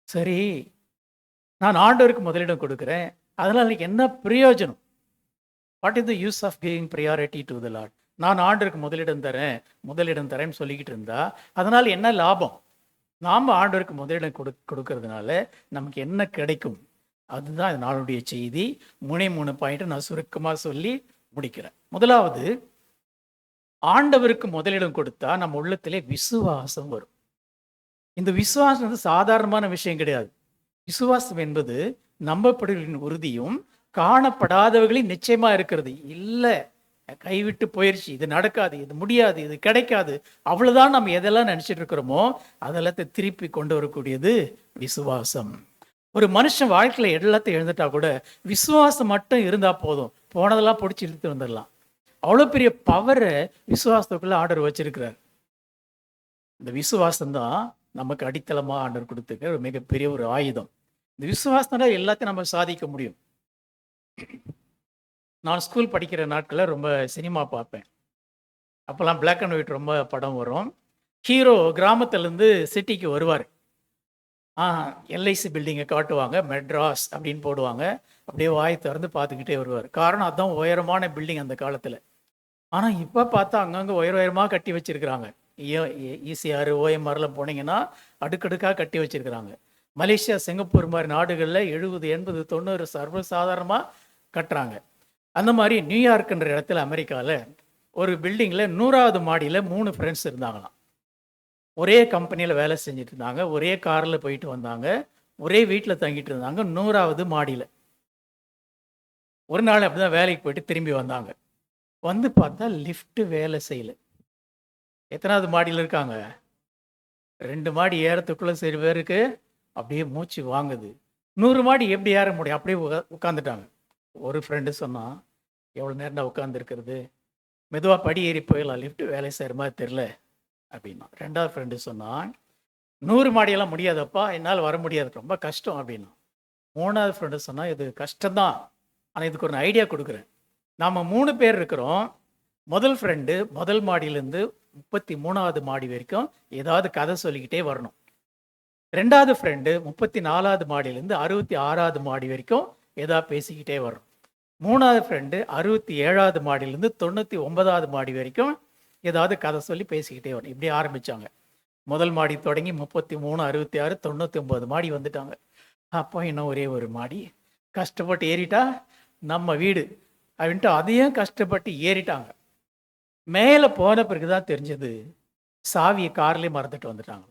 சரி, நான் ஆண்டவருக்கு முதலிடம் கொடுக்குறேன், அதனால் எனக்கு என்ன பிரயோஜனம்? What is the use of giving priority to the lord? நான் ஆண்டவருக்கு முதலிடம் தரேன்னு சொல்லிக்கிட்டு இருந்தா அதனால் என்ன லாபம்? நாம் ஆண்டவருக்கு முதலிடம் கொடுக்கறதுனால நமக்கு என்ன கிடைக்கும்? அதுதான் இந்த நாளுடைய செய்தி. 3 பாயிண்ட் நான் சுருக்கமாக சொல்லி முடிக்கிறேன். முதலாவது, ஆண்டவருக்கு முதலிடம் கொடுத்தா நம்ம உள்ளத்திலே விசுவாசம் வரும். இந்த விசுவாசம் வந்து சாதாரணமான விஷயம் கிடையாது. விசுவாசம் என்பது நம்பப்படுகளின் உறுதியும் காணப்படாதவர்களின் நிச்சயமா இருக்கிறது. இல்லை, கைவிட்டு போயிடுச்சு, இது நடக்காது, இது முடியாது, இது கிடைக்காது, அவ்வளோதான் நம்ம எதெல்லாம் நினச்சிட்டு இருக்கிறோமோ அதெல்லாத்தையும் திருப்பி கொண்டு வரக்கூடியது விசுவாசம். ஒரு மனுஷன் வாழ்க்கையில் எல்லாத்தையும் எழுந்துட்டா கூட விசுவாசம் மட்டும் இருந்தால் போதும், போனதெல்லாம் பிடிச்சி இழுத்து வந்துடலாம். அவ்வளோ பெரிய பவரை விசுவாசத்துக்குள்ள ஆண்டவர் வச்சிருக்கிறார். இந்த விசுவாசம்தான் நமக்கு அடித்தளமாக ஆண்டவர் கொடுத்துருக்கிற ஒரு மிகப்பெரிய ஒரு ஆயுதம். இந்த விசுவாசத்தினால எல்லாத்தையும் நம்ம சாதிக்க முடியும். நான் ஸ்கூல் படிக்கிற நாட்களில் ரொம்ப சினிமா பார்ப்பேன். அப்போல்லாம் பிளாக் அண்ட் ஒயிட் ரொம்ப படம் வரும். ஹீரோ கிராமத்துலேருந்து சிட்டிக்கு வருவார். எல்ஐசி பில்டிங்கை காட்டுவாங்க, மெட்ராஸ் அப்படின்னு போடுவாங்க. அப்படியே வாய் திறந்து பார்த்துக்கிட்டே வருவார். காரணம் அதுதான் உயரமான பில்டிங் அந்த காலத்தில். ஆனால் இப்போ பார்த்தா அங்கங்கே உயரமாக கட்டி வச்சுருக்கிறாங்க. ஈசிஆர் ஓஎம்ஆர்லாம் போனீங்கன்னா அடுக்கடுக்காக கட்டி வச்சுருக்கிறாங்க. மலேசியா, சிங்கப்பூர் மாதிரி நாடுகளில் 70, 80, 90 சர்வசாதாரணமாக கட்டுறாங்க. அந்த மாதிரி நியூயார்க்குன்ற இடத்துல அமெரிக்காவில் ஒரு பில்டிங்கில் 100வது மாடியில் 3 ஃப்ரெண்ட்ஸ் இருந்தாங்களாம். ஒரே கம்பெனியில் வேலை செஞ்சுட்டு இருந்தாங்க, ஒரே காரில் போயிட்டு வந்தாங்க, ஒரே வீட்டில் தங்கிட்டு இருந்தாங்க. 100வது மாடியில் ஒரு நாள் அப்படி தான் வேலைக்கு போயிட்டு திரும்பி வந்தாங்க. வந்து பார்த்தா லிஃப்ட்டு வேலை செய்யலை. எத்தனாவது மாடியில் இருக்காங்க? 2 மாடி ஏறத்துக்குள்ளே சரி பேருக்கு அப்படியே மூச்சு வாங்குது. 100 மாடி எப்படி ஏற முடியும்? அப்படியே உட்காந்துட்டாங்க. ஒரு ஃப்ரெண்டு சொன்னான், எவ்வளோ நேரம் தான் உட்காந்துருக்கிறது, மெதுவாக படி ஏறி போயிடலாம், லிஃப்ட்டு வேலை செய்கிற மாதிரி தெரில அப்படின்னா. 2வது ஃப்ரெண்டு சொன்னான், 100 மாடியெல்லாம் முடியாதப்பா, என்னால் வர முடியாது, ரொம்ப கஷ்டம் அப்படின்னா. 3வது ஃப்ரெண்டு சொன்னால், இது கஷ்டம்தான், ஆனால் இதுக்கு ஒரு ஐடியா கொடுக்குறேன். நாம் 3 பேர் இருக்கிறோம், முதல் ஃப்ரெண்டு முதல் மாடியிலேருந்து 33வது மாடி வரைக்கும் ஏதாவது கதை சொல்லிக்கிட்டே வரணும். 2வது ஃப்ரெண்டு 34வது மாடியிலேருந்து 66வது மாடி வரைக்கும் ஏதாவது பேசிக்கிட்டே வரணும். 3வது ஃப்ரெண்டு 67வது மாடியிலேருந்து 99வது மாடி வரைக்கும் ஏதாவது கதை சொல்லி பேசிக்கிட்டே வரணும். இப்படி ஆரம்பித்தாங்க. முதல் மாடி தொடங்கி 33, 66, 99 மாடி வந்துட்டாங்க. அப்போ இன்னும் ஒரே ஒரு மாடி, கஷ்டப்பட்டு ஏறிட்டா நம்ம வீடு அப்படின்ட்டு அதையும் கஷ்டப்பட்டு ஏறிட்டாங்க. மேலே போன பிறகு தான் தெரிஞ்சது, சாவியை கார்லேயே மறந்துட்டு வந்துட்டாங்க.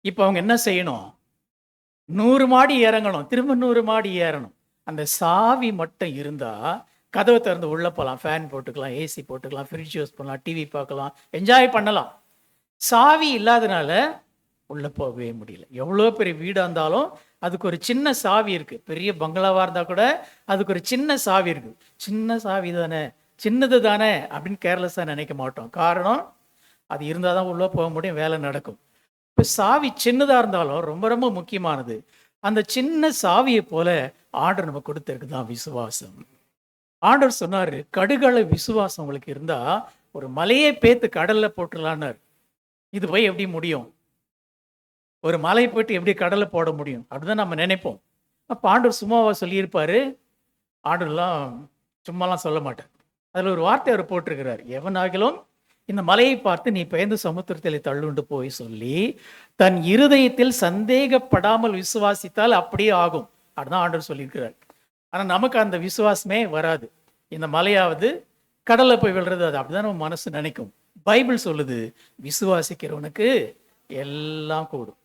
இப்போ அவங்க என்ன செய்யணும்? 100 மாடி இறங்கணும், திரும்ப 100 மாடி ஏறணும். அந்த சாவி மட்டும் இருந்தால் கதவை திறந்து உள்ளே போகலாம், ஃபேன் போட்டுக்கலாம், ஏசி போட்டுக்கலாம், ஃப்ரிட்ஜ் யூஸ் பண்ணலாம், டிவி பார்க்கலாம், என்ஜாய் பண்ணலாம். சாவி இல்லாதனால உள்ளே போகவே முடியல. எவ்வளோ பெரிய வீடாக இருந்தாலும் அதுக்கு ஒரு சின்ன சாவி இருக்குது. பெரிய பங்களாவாக இருந்தால் கூட அதுக்கு ஒரு சின்ன சாவி இருக்குது. சின்ன சாவி தானே, சின்னது தானே அப்படின்னு கேர்லெஸ்ஸாக நினைக்க மாட்டோம். காரணம், அது இருந்தால் தான் உள்ளே போக முடியும், வேலை நடக்கும். இப்போ சாவி சின்னதாக இருந்தாலும் ரொம்ப ரொம்ப முக்கியமானது. அந்த சின்ன சாவியை போல ஆண்டவர் நம்ம கொடுத்துருக்கு தான் விசுவாசம். ஆண்டவர் சொன்னார், கடுகள விசுவாசம் உங்களுக்கு இருந்தால் ஒரு மலையை பேத்து கடலில் போட்டுடலான்னார். இது போய் எப்படி முடியும்? ஒரு மலை போயிட்டு எப்படி கடலை போட முடியும் அப்படிதான் நம்ம நினைப்போம். அப்போ ஆண்டவர் சும்மாவா சொல்லியிருப்பாரு? ஆண்டவர்லாம் சும்மாலாம் சொல்ல மாட்டார். அதில் ஒரு வார்த்தை அவர் போட்டிருக்கிறார், எவனாகிலும் இந்த மலையை பார்த்து நீ பெயர்ந்து சமுத்திரத்தில் தள்ளுண்டு போய் சொல்லி தன் இருதயத்தில் சந்தேகப்படாமல் விசுவாசித்தால் அப்படியே ஆகும் அப்படிதான் ஆண்டவர் சொல்லியிருக்கிறார். ஆனால் நமக்கு அந்த விசுவாசமே வராது. இந்த மலையாவது கடலை போய் விழுறது, அது அப்படிதான் நம்ம மனசு நினைக்கும். பைபிள் சொல்லுது, விசுவாசிக்கிறவனுக்கு எல்லாம் கூடும்.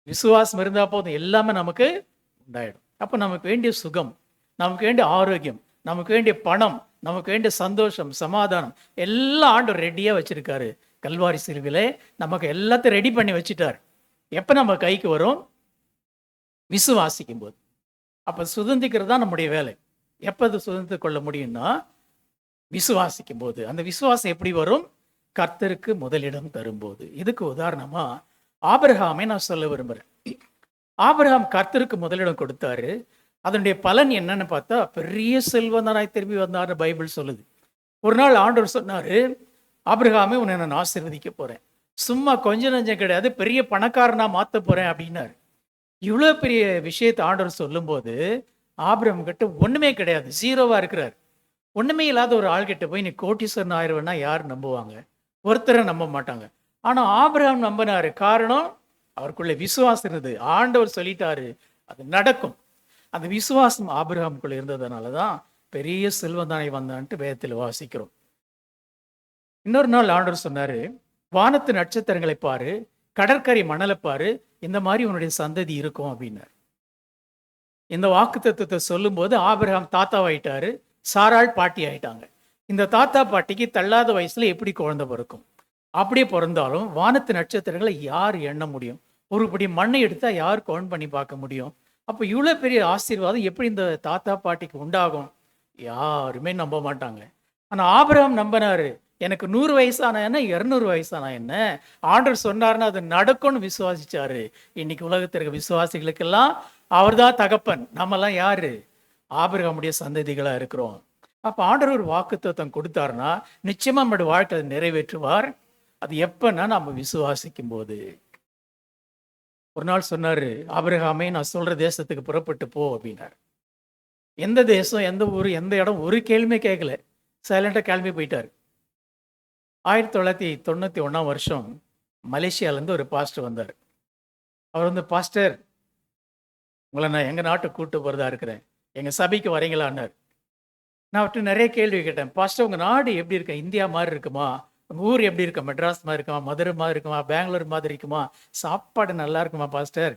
விசுவாசம் இருந்தால் போதும், எல்லாமே நமக்கு உண்டாயிடும். அப்போ நமக்கு வேண்டிய சுகம், நமக்கு வேண்டிய ஆரோக்கியம், நமக்கு வேண்டிய பணம், நமக்கு வேண்டிய சந்தோஷம், சமாதானம் எல்லாம் ஆண்டவர் ரெடியாக வச்சிருக்காரு. கல்வாரி சிலுவையிலே நமக்கு எல்லாத்தையும் ரெடி பண்ணி வச்சுட்டார். எப்போ நம்ம கைக்கு வரும்? விசுவாசிக்கும் போது. அப்போ சுதந்திக்கிறது தான் நம்முடைய வேலை. எப்போ அது சுதந்திர கொள்ள முடியும்னா விசுவாசிக்கும் போது. அந்த விசுவாசம் எப்படி வரும்? கர்த்தருக்கு முதலிடம் தரும்போது. இதுக்கு உதாரணமாக ஆபிரகாமை நான் சொல்ல விரும்புகிறேன். ஆபிரகாம் கர்த்தருக்கு முதலிடம் கொடுத்தாரு. அதனுடைய பலன் என்னன்னு பார்த்தா பெரிய செல்வந்தனாய் திரும்பி வந்தார்னு பைபிள் சொல்லுது. ஒரு நாள் ஆண்டவர் சொன்னார், ஆபிரகாமே உன்னை நான் ஆசீர்வதிக்க போகிறேன், சும்மா கொஞ்சம் நஞ்சம் கிடையாது, பெரிய பணக்காரனாக மாற்ற போகிறேன் அப்படின்னாரு. இவ்வளோ பெரிய விஷயத்தை ஆண்டவர் சொல்லும்போது ஆபிரகாம் கிட்ட ஒன்றுமே கிடையாது, ஜீரோவாக இருக்கிறார். ஒன்றுமே இல்லாத ஒரு ஆள்கிட்ட போய் நீ கோட்டீஸ்வரன் ஆயிடுவேன்னா யார் நம்புவாங்க? ஒருத்தரை நம்ப மாட்டாங்க. ஆனால் ஆபிரகாம் நம்பினாரு. காரணம், அவருக்குள்ள விசுவாசம் இருந்தது. ஆண்டவர் சொல்லிட்டாரு, அது நடக்கும். அந்த விசுவாசம் ஆபிரகாமுக்குள்ள இருந்ததுனால தான் பெரிய செல்வந்தானை வந்தான்ட்டு வேதத்தில் வாசிக்கிறோம். இன்னொரு நாள் ஆண்டவர் சொன்னாரு, வானத்து நட்சத்திரங்களை பாரு, கடற்கரை மணலை பாரு, இந்த மாதிரி உன்னுடைய சந்ததி இருக்கும் அப்படின்னாரு. இந்த வாக்கு தத்துவத்தை சொல்லும் போது ஆபிரகாம் தாத்தாவாயிட்டாரு, சாராள் பாட்டி ஆயிட்டாங்க. இந்த தாத்தா பாட்டிக்கு தள்ளாத வயசுல எப்படி குழந்தை பிறக்கும்? அப்படியே பிறந்தாலும் வானத்து நட்சத்திரங்களை யார் எண்ண முடியும்? ஒருபடி மண்ணை எடுத்தா யார் கவுண்ட் பண்ணி பார்க்க முடியும்? அப்போ இவ்வளோ பெரிய ஆசீர்வாதம் எப்படி இந்த தாத்தா பாட்டிக்கு உண்டாகும்? யாருமே நம்ப மாட்டாங்க. ஆனால் ஆபிரகாம் நம்பினாரு. எனக்கு 100 வயசானா என்ன, 200 வயசானா என்ன, ஆண்டவர் சொன்னாருன்னா அது நடக்கும்னு விசுவாசிச்சாரு. இன்னைக்கு உலகத்திற்கு விசுவாசிகளுக்கெல்லாம் அவர் தான் தகப்பன். நம்மெல்லாம் யாரு? ஆபிரகாமுடைய சந்ததிகளாக இருக்கிறோம். அப்போ ஆண்டவர் ஒரு வாக்குத்தத்தம் கொடுத்தாருன்னா நிச்சயமா நம்மளுடைய வாழ்க்கை அதை நிறைவேற்றுவார். அது எப்பன்னா நம்ம விசுவாசிக்கும் போது. ஒரு நாள் சொன்னாரு, ஆபிரகாமே நான் சொல்ற தேசத்துக்கு புறப்பட்டு போ அப்படின்னாரு. எந்த தேசம், எந்த ஊர், எந்த இடம், ஒரு கேள்வியுமே கேட்கல, சைலண்டா கிளம்பி போயிட்டாரு. 1991 மலேசியாவிலேருந்து ஒரு பாஸ்டர் வந்தார். அவர் வந்து, பாஸ்டர் உங்களை நான் எங்கள் நாட்டுக்கு கூப்பிட்டு போகிறதா இருக்கிறேன், எங்கள் சபைக்கு வரீங்களான்னார். நான் அவர்கிட்ட நிறைய கேள்வி கேட்டேன். பாஸ்டர் உங்கள் நாடு எப்படி இருக்கு? இந்தியா மாதிரி இருக்குமா? உங்கள் ஊர் எப்படி இருக்கு? மெட்ராஸ் மாதிரி இருக்குமா? மதுரை மாதிரி இருக்குமா? பெங்களூர் மாதிரி இருக்குமா? சாப்பாடு நல்லா இருக்குமா பாஸ்டர்?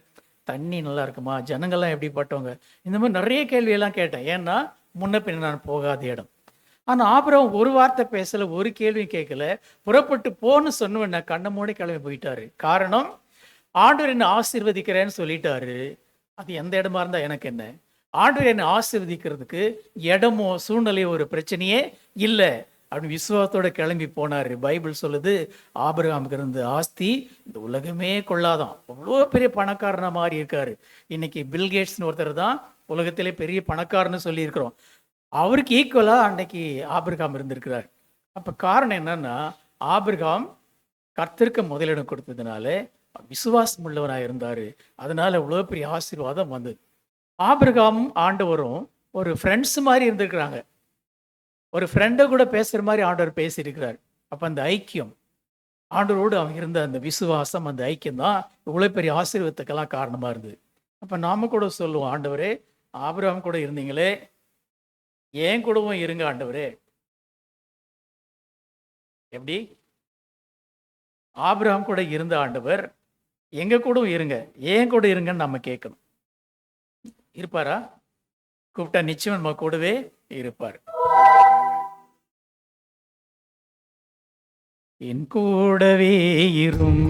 தண்ணி நல்லா இருக்குமா? ஜனங்கள்லாம் எப்படிப்பட்டவங்க? இந்த மாதிரி நிறைய கேள்வியெல்லாம் கேட்டேன். ஏன்னா முன்ன பின்ன நான் போகாத இடம். ஆனால் ஆபிரகாம் ஒரு வார்த்தை பேசலை, ஒரு கேள்வியும் கேட்கல. புறப்பட்டு போன்னு சொன்னவன் கண்ணை மூடி கிளம்பி போயிட்டாரு. காரணம், ஆண்டவர் என்னை ஆசீர்வதிக்கிறேன்னு சொல்லிட்டாரு. அது எந்த இடமா இருந்தால் எனக்கு என்ன? ஆண்டவர் என்னை ஆசீர்வதிக்கிறதுக்கு இடமோ சூழ்நிலையோ ஒரு பிரச்சனையே இல்லை அப்படின்னு விசுவாசத்தோட கிளம்பி போனார். பைபிள் சொல்லுது, ஆபிரகாமுக்கு இருந்த ஆஸ்தி இந்த உலகமே கொள்ளாதான். அவ்வளோ பெரிய பணக்காரனா மாறி இருக்காரு. இன்னைக்கு பில்கேட்ஸ்னு ஒருத்தர் தான் உலகத்திலே பெரிய பணக்காரன்னு சொல்லியிருக்கிறோம். அவருக்கு ஈக்குவலாக அன்னைக்கு ஆபிரகாம் இருந்திருக்கிறார். அப்போ காரணம் என்னன்னா, ஆபிரகாம் கர்த்தருக்கு முதலிடம் கொடுத்ததுனால விசுவாசம் உள்ளவராக இருந்தார். அதனால இவ்வளோ பெரிய ஆசீர்வாதம் வந்தது. ஆபிரகாமும் ஆண்டவரும் ஒரு ஃப்ரெண்ட்ஸ் மாதிரி இருந்திருக்கிறாங்க. ஒரு ஃப்ரெண்டை கூட பேசுகிற மாதிரி ஆண்டவர் பேசியிருக்கிறார். அப்போ அந்த ஐக்கியம், ஆண்டவரோடு அவங்க இருந்த அந்த விசுவாசம், அந்த ஐக்கியம் தான் இவ்வளோ பெரிய ஆசீர்வாதத்துக்கெல்லாம் காரணமாக இருந்தது. அப்போ நாம கூட சொல்லுவோம், ஆண்டவரே ஆபிரகாம் கூட இருந்தீங்களே, ஏன் கூடவும் இருங்க ஆண்டவரே. எப்படி ஆபிரகாம் கூட இருந்த ஆண்டவர் எங்க கூடவும் இருங்க, ஏன் கூட இருங்கன்னு நம்ம கேட்கணும். இருப்பாரா? கூப்பிட்டா நிச்சயம் நம்ம கூடவே இருப்பார். என் கூடவே இரும்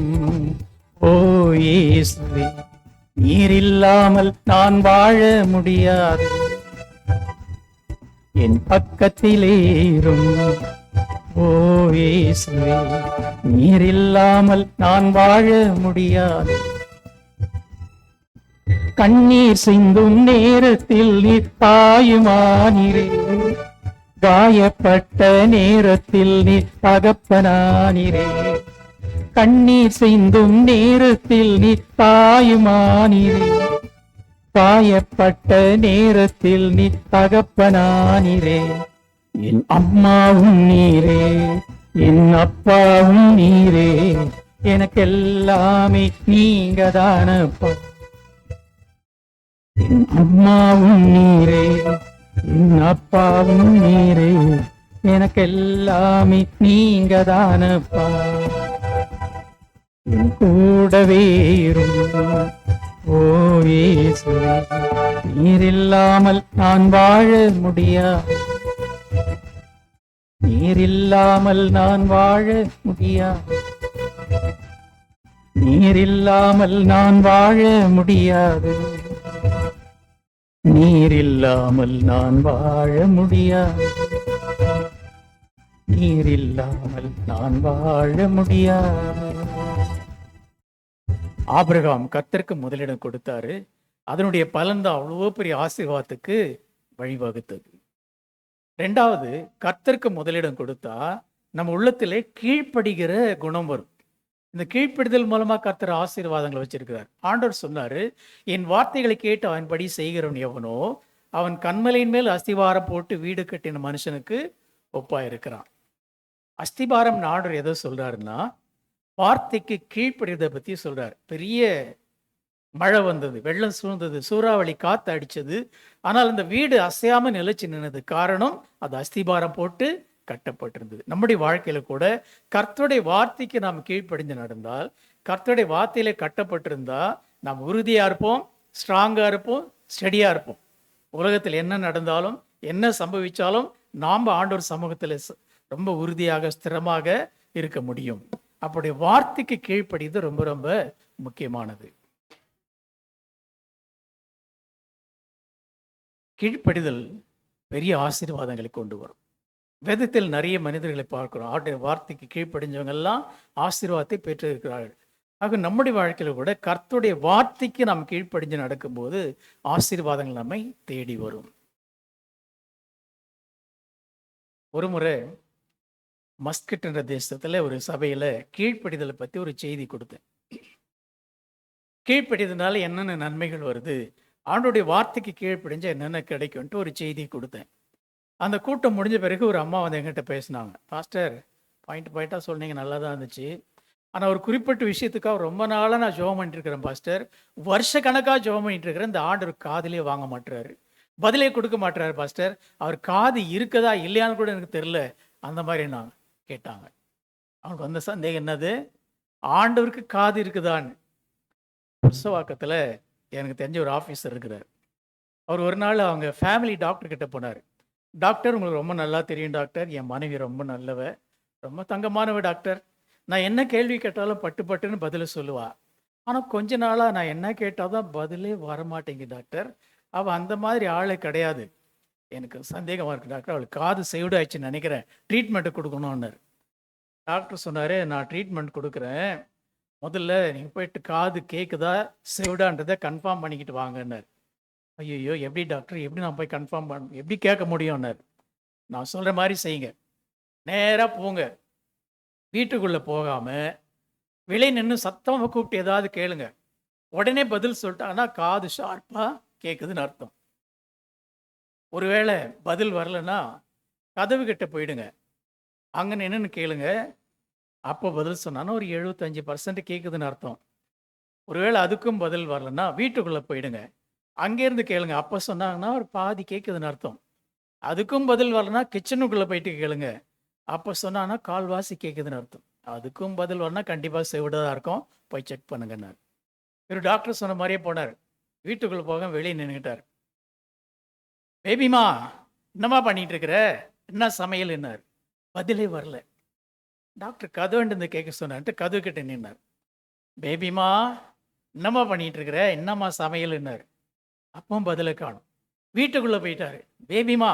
ஓ இயேசுவே, நீர் இல்லாமல் நான் வாழ முடியாது. என் பக்கத்திலே இரும் ஓ இயேசுவே, நீர் இல்லாமல் நான் வாழ முடியாது. கண்ணீர் சிந்தும் நேரத்தில் நீர் தாயுமானீரே, காயப்பட்ட நேரத்தில் நீர் தகப்பனானீரே. கண்ணீர் சிந்தும் நேரத்தில் நீர் தாயுமானீரே, காயப்பட்ட நேரத்தில் நீர் தகப்பனானீரே. என் அம்மாவும் நீரே, என் அப்பாவும் நீரே, எனக்கெல்லாமே நீங்க தானப்பா. என் அம்மாவும் நீரே, என் அப்பாவும் நீரே, எனக்கெல்லாமே நீங்க தானப்பா. என் கூடவே இரும் ஓ இயேசுவே, நீர் இல்லாமல் நான் வாழ முடியாது. நீர் இல்லாமல் நான் வாழ முடியாது. நீர் இல்லாமல் நான் வாழ முடியாது. நீர் இல்லாமல் நான் வாழ முடியாது. நீர் இல்லாமல் நான் வாழ முடியாது. ஆபிரகாம் கர்த்தருக்கு முதலிடம் கொடுத்தாரு. அதனுடைய பலன் தான் அவ்வளோ பெரிய ஆசீர்வாதத்துக்கு வழிவகுத்தது. ரெண்டாவது, கர்த்தருக்கு முதலிடம் கொடுத்தா நம்ம உள்ளத்திலே கீழ்ப்படுகிற குணம் வரும். இந்த கீழ்ப்படிதல் மூலமா கர்த்தர் ஆசீர்வாதங்களை வச்சிருக்கிறார். ஆண்டவர் சொன்னாரு, என் வார்த்தைகளை கேட்டு அவன்படி செய்கிறவன் எவனோ அவன் கண்மலையின் மேல் அஸ்திபாரம் போட்டு வீடு கட்டின மனுஷனுக்கு ஒப்பா இருக்கிறான். அஸ்திபாரம் ஆண்டவர் எதோ சொல்றாருன்னா, வார்த்தைக்கு கீழ்ப்படிதை பத்தி சொல்றாரு. பெரிய மழை வந்தது, வெள்ளம் சூழ்ந்தது, சூறாவளி காத்து அடிச்சது. ஆனால் அந்த வீடு அசையாம நிலைச்சு நின்னது. காரணம், அது அஸ்திபாரம் போட்டு கட்டப்பட்டிருந்தது. நம்முடைய வாழ்க்கையில கூட கர்த்தருடைய வார்த்தைக்கு நாம் கீழ்ப்படிந்து நடந்தால், கர்த்தருடைய வார்த்தையில கட்டப்பட்டிருந்தா நாம் உறுதியா இருப்போம், ஸ்ட்ராங்கா இருப்போம், ஸ்டெடியா இருப்போம். உலகத்தில் என்ன நடந்தாலும் என்ன சம்பவிச்சாலும் நாம் ஆண்டவர் சமூகத்தில் ரொம்ப உறுதியாக ஸ்திரமாக இருக்க முடியும். அப்படி வார்த்தைக்கு கீழ்ப்படிது ரொம்ப ரொம்ப முக்கியமானது. கீழ்ப்படிதல் பெரிய ஆசீர்வாதங்களை கொண்டு வரும். வேதத்தில் நிறைய மனிதர்களை பார்க்கிறோம். ஆடைய வார்த்தைக்கு கீழ்ப்படிஞ்சவங்க எல்லாம் ஆசீர்வாதத்தை பெற்றிருக்கிறார்கள். ஆக நம்முடைய வாழ்க்கையில கூட கர்த்தருடைய வார்த்தைக்கு நாம் கீழ்ப்படிஞ்சு நடக்கும்போது ஆசீர்வாதங்கள் நம்மை தேடி வரும். ஒரு முறை மஸ்கட் என்ற தேசத்துல ஒரு சபையில கீழ்ப்படிதலை பத்தி ஒரு செய்தி கொடுத்தேன். கீழ்ப்படிதனால என்னென்ன நன்மைகள் வருது, ஆண்டோடைய வார்த்தைக்கு கீழ்ப்படிஞ்சா என்னென்ன கிடைக்கும்ட்டு ஒரு செய்தி கொடுத்தேன். அந்த கூட்டம் முடிஞ்ச பிறகு ஒரு அம்மா வந்து என்கிட்ட பேசினாங்க. பாஸ்டர், பாயிண்டாக சொன்னீங்க, நல்லா தான் இருந்துச்சு. ஆனால் ஒரு குறிப்பிட்ட விஷயத்துக்காக ரொம்ப நாளாக நான் ஜெபம் பண்ணிட்டு இருக்கிறேன் பாஸ்டர். வருஷ கணக்காக ஜெபம் பண்ணிட்டு இருக்கிறேன். இந்த ஆண்டவர் காதிலே வாங்க மாட்டுறாரு, பதிலே கொடுக்க மாட்டுறாரு பாஸ்டர். அவர் காது இருக்குதா இல்லையான்னு கூட எனக்கு தெரியல. அந்த மாதிரி நான் கேட்டாங்க. அவனுக்கு வந்த சந்தேகம் என்னது, ஆண்டவருக்கு காது இருக்குதான்னு. புருஷவாக்கத்தில் எனக்கு தெரிஞ்ச ஒரு ஆஃபீஸர் இருக்கிறார். அவர் ஒரு நாள் அவங்க ஃபேமிலி டாக்டர் கிட்ட போனார். டாக்டர், உங்களுக்கு ரொம்ப நல்லா தெரியும் டாக்டர், என் மனைவி ரொம்ப நல்லவ, ரொம்ப தங்கமானவ டாக்டர். நான் என்ன கேள்வி கேட்டாலும் பட்டு பட்டுன்னு பதில சொல்லுவா. ஆனால் கொஞ்ச நாளாக நான் என்ன கேட்டால் தான் பதிலே வரமாட்டேங்க டாக்டர். அவள் அந்த மாதிரி ஆளே கிடையாது. எனக்கு சந்தேகமாக இருக்குது டாக்டர், அவளுக்கு காது செவிடு ஆயிடுச்சுன்னு நினைக்கிறேன், ட்ரீட்மெண்ட்டு கொடுக்கணும்னார். டாக்டர் சொன்னார், நான் ட்ரீட்மெண்ட் கொடுக்குறேன், முதல்ல நீங்கள் போயிட்டு காது கேட்குதா செவிடான்றதை கன்ஃபார்ம் பண்ணிக்கிட்டு வாங்கன்னார். ஐயோ, எப்படி டாக்டர், எப்படி நான் போய் கன்ஃபார்ம் எப்படி கேட்க முடியும்னார். நான் சொல்கிற மாதிரி செய்யுங்க, நேராக போங்க. வீட்டுக்குள்ளே போகாமல் வெளியே நின்று சத்தமாக கூப்பிட்டு ஏதாவது கேளுங்க. உடனே பதில் சொல்லிட்டாங்கன்னா காது ஷார்ப்பாக கேட்குதுன்னு அர்த்தம். ஒருவேளை பதில் வரலன்னா கதவு கிட்ட போயிடுங்க. அங்கே நின்றுன்னு கேளுங்க. அப்போ பதில் சொன்னான்னா ஒரு 75% கேட்குதுன்னு அர்த்தம். ஒருவேளை அதுக்கும் பதில் வரலன்னா வீட்டுக்குள்ளே போயிடுங்க. அங்கேருந்து கேளுங்க. அப்போ சொன்னாங்கன்னா ஒரு பாதி கேட்குதுன்னு அர்த்தம். அதுக்கும் பதில் வரலன்னா கிச்சனுக்குள்ளே போயிட்டு கேளுங்க. அப்போ சொன்னான்னா கால்வாசி கேட்குதுன்னு அர்த்தம். அதுக்கும் பதில் வரலன்னா கண்டிப்பாக செவிடாக இருக்கும். போய் செக் பண்ணுங்கன்னார். ஒரு டாக்டர் சொன்ன மாதிரியே போனார். வீட்டுக்குள்ளே போக வெளியே நின்றுக்கிட்டார். பேபிமா என்னம்மா பண்ணிட்டு இருக்கிற, என்ன சமையல் என்னார். பதிலே வரல. டாக்டர் கதவுண்டு கேட்க சொன்னார்ட்டு கதவு கிட்ட நின்னார். பேபிமா என்னம்மா பண்ணிட்டு இருக்கிற, என்னம்மா சமையல் என்னார். அப்பவும் பதிலை காணும். வீட்டுக்குள்ளே போயிட்டாரு. பேபிமா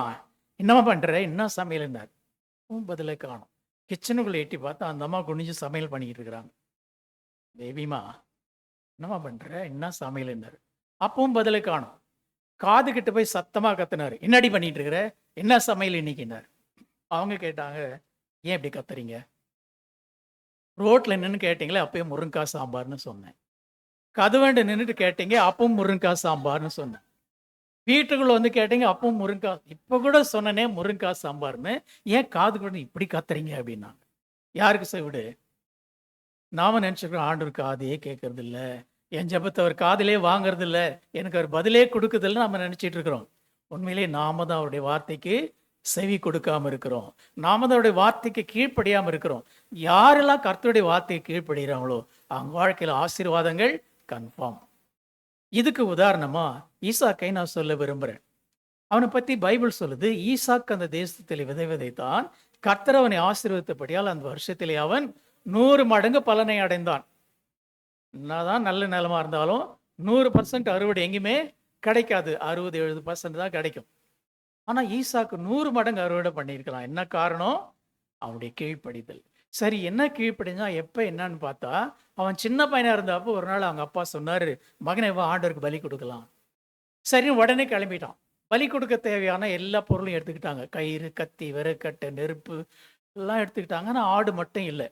என்னம்மா பண்ணுற, என்ன சமையல் என்னார். அப்பவும் பதிலை காணும். கிச்சனுக்குள்ளே எட்டி பார்த்தா அந்த அம்மா குனிஞ்சு சமையல் பண்ணிக்கிட்டு இருக்கிறாங்க. பேபிமா என்னம்மா பண்ணுற, என்ன சமையல் என்னார். அப்பவும் பதிலை காணும். காது கிட்ட போய் சத்தமாக கத்துனாரு. என்னடி பண்ணிட்டு இருக்கிற, என்ன சமையல் இன்னைக்குன்னார். அவங்க கேட்டாங்க, ஏன் இப்படி கத்துறீங்க. ரோட்டில் நின்று கேட்டீங்களே அப்பயும் முருங்கைக்காய் சாம்பார்னு சொன்னேன். கதவாண்ட நின்றுட்டு கேட்டீங்க அப்பவும் முருங்கைக்காய் சாம்பார்னு சொன்னேன். வீட்டுக்குள்ள வந்து கேட்டீங்க அப்பவும் முருங்கைக்காய். இப்போ கூட சொன்னனே முருங்கைக்காய் சாம்பார்னு, ஏன் காது கூட இப்படி கத்துறீங்க அப்படின்னாங்க. யாருக்கு செவிடு. நாம நினச்சிக்கிறோம் ஆண்டவர் காதையே கேட்கறது இல்லை, என் ஜெபத்தை அவர் காதிலே வாங்கறது இல்லை, எனக்கு அவர் பதிலே கொடுக்குறதில்ல நம்ம நினச்சிட்டு இருக்கிறோம். உண்மையிலே நாம தான் அவருடைய வார்த்தைக்கு செவி கொடுக்காம இருக்கிறோம். நாம தான் அவருடைய வார்த்தைக்கு கீழ்ப்படியாமல் இருக்கிறோம். யாரெல்லாம் கர்த்தருடைய வார்த்தைக்கு கீழ்ப்படுகிறாங்களோ அவங்க வாழ்க்கையில் ஆசீர்வாதங்கள் கன்ஃபார்ம். இதுக்கு உதாரணமா ஈசாக்கை நான் சொல்ல விரும்புகிறேன். அவனை பற்றி பைபிள் சொல்லுது, ஈசாக்கு அந்த தேசத்தில் விதை விதைத்தான், கர்த்தர் அவனை ஆசீர்வதித்தபடியால் அந்த வருஷத்திலே அவன் 100 மடங்கு பலனை அடைந்தான். என்னதான் நல்ல நிலமா இருந்தாலும் 100% அறுவடை எங்கேயுமே கிடைக்காது. 60-70% தான் கிடைக்கும். ஆனால் ஈசாக்கு 100 மடங்கு அறுவடை பண்ணியிருக்கலாம். என்ன காரணம்? அவனுடைய கீழ்ப்படிதல். சரி, என்ன கீழ்ப்படிஞ்சா எப்போ என்னன்னு பார்த்தா, அவன் சின்ன பையனாக இருந்தப்போ ஒரு நாள் அவங்க அப்பா சொன்னார், மகனை வா ஆண்டவருக்கு பலி கொடுக்கலாம். சரின்னு உடனே கிளம்பிட்டான். பலி கொடுக்க தேவையான எல்லா பொருளும் எடுத்துக்கிட்டாங்க. கயிறு, கத்தி, விறகட்டை, நெருப்பு எல்லாம் எடுத்துக்கிட்டாங்க. ஆனால் ஆடு மட்டும் இல்லை.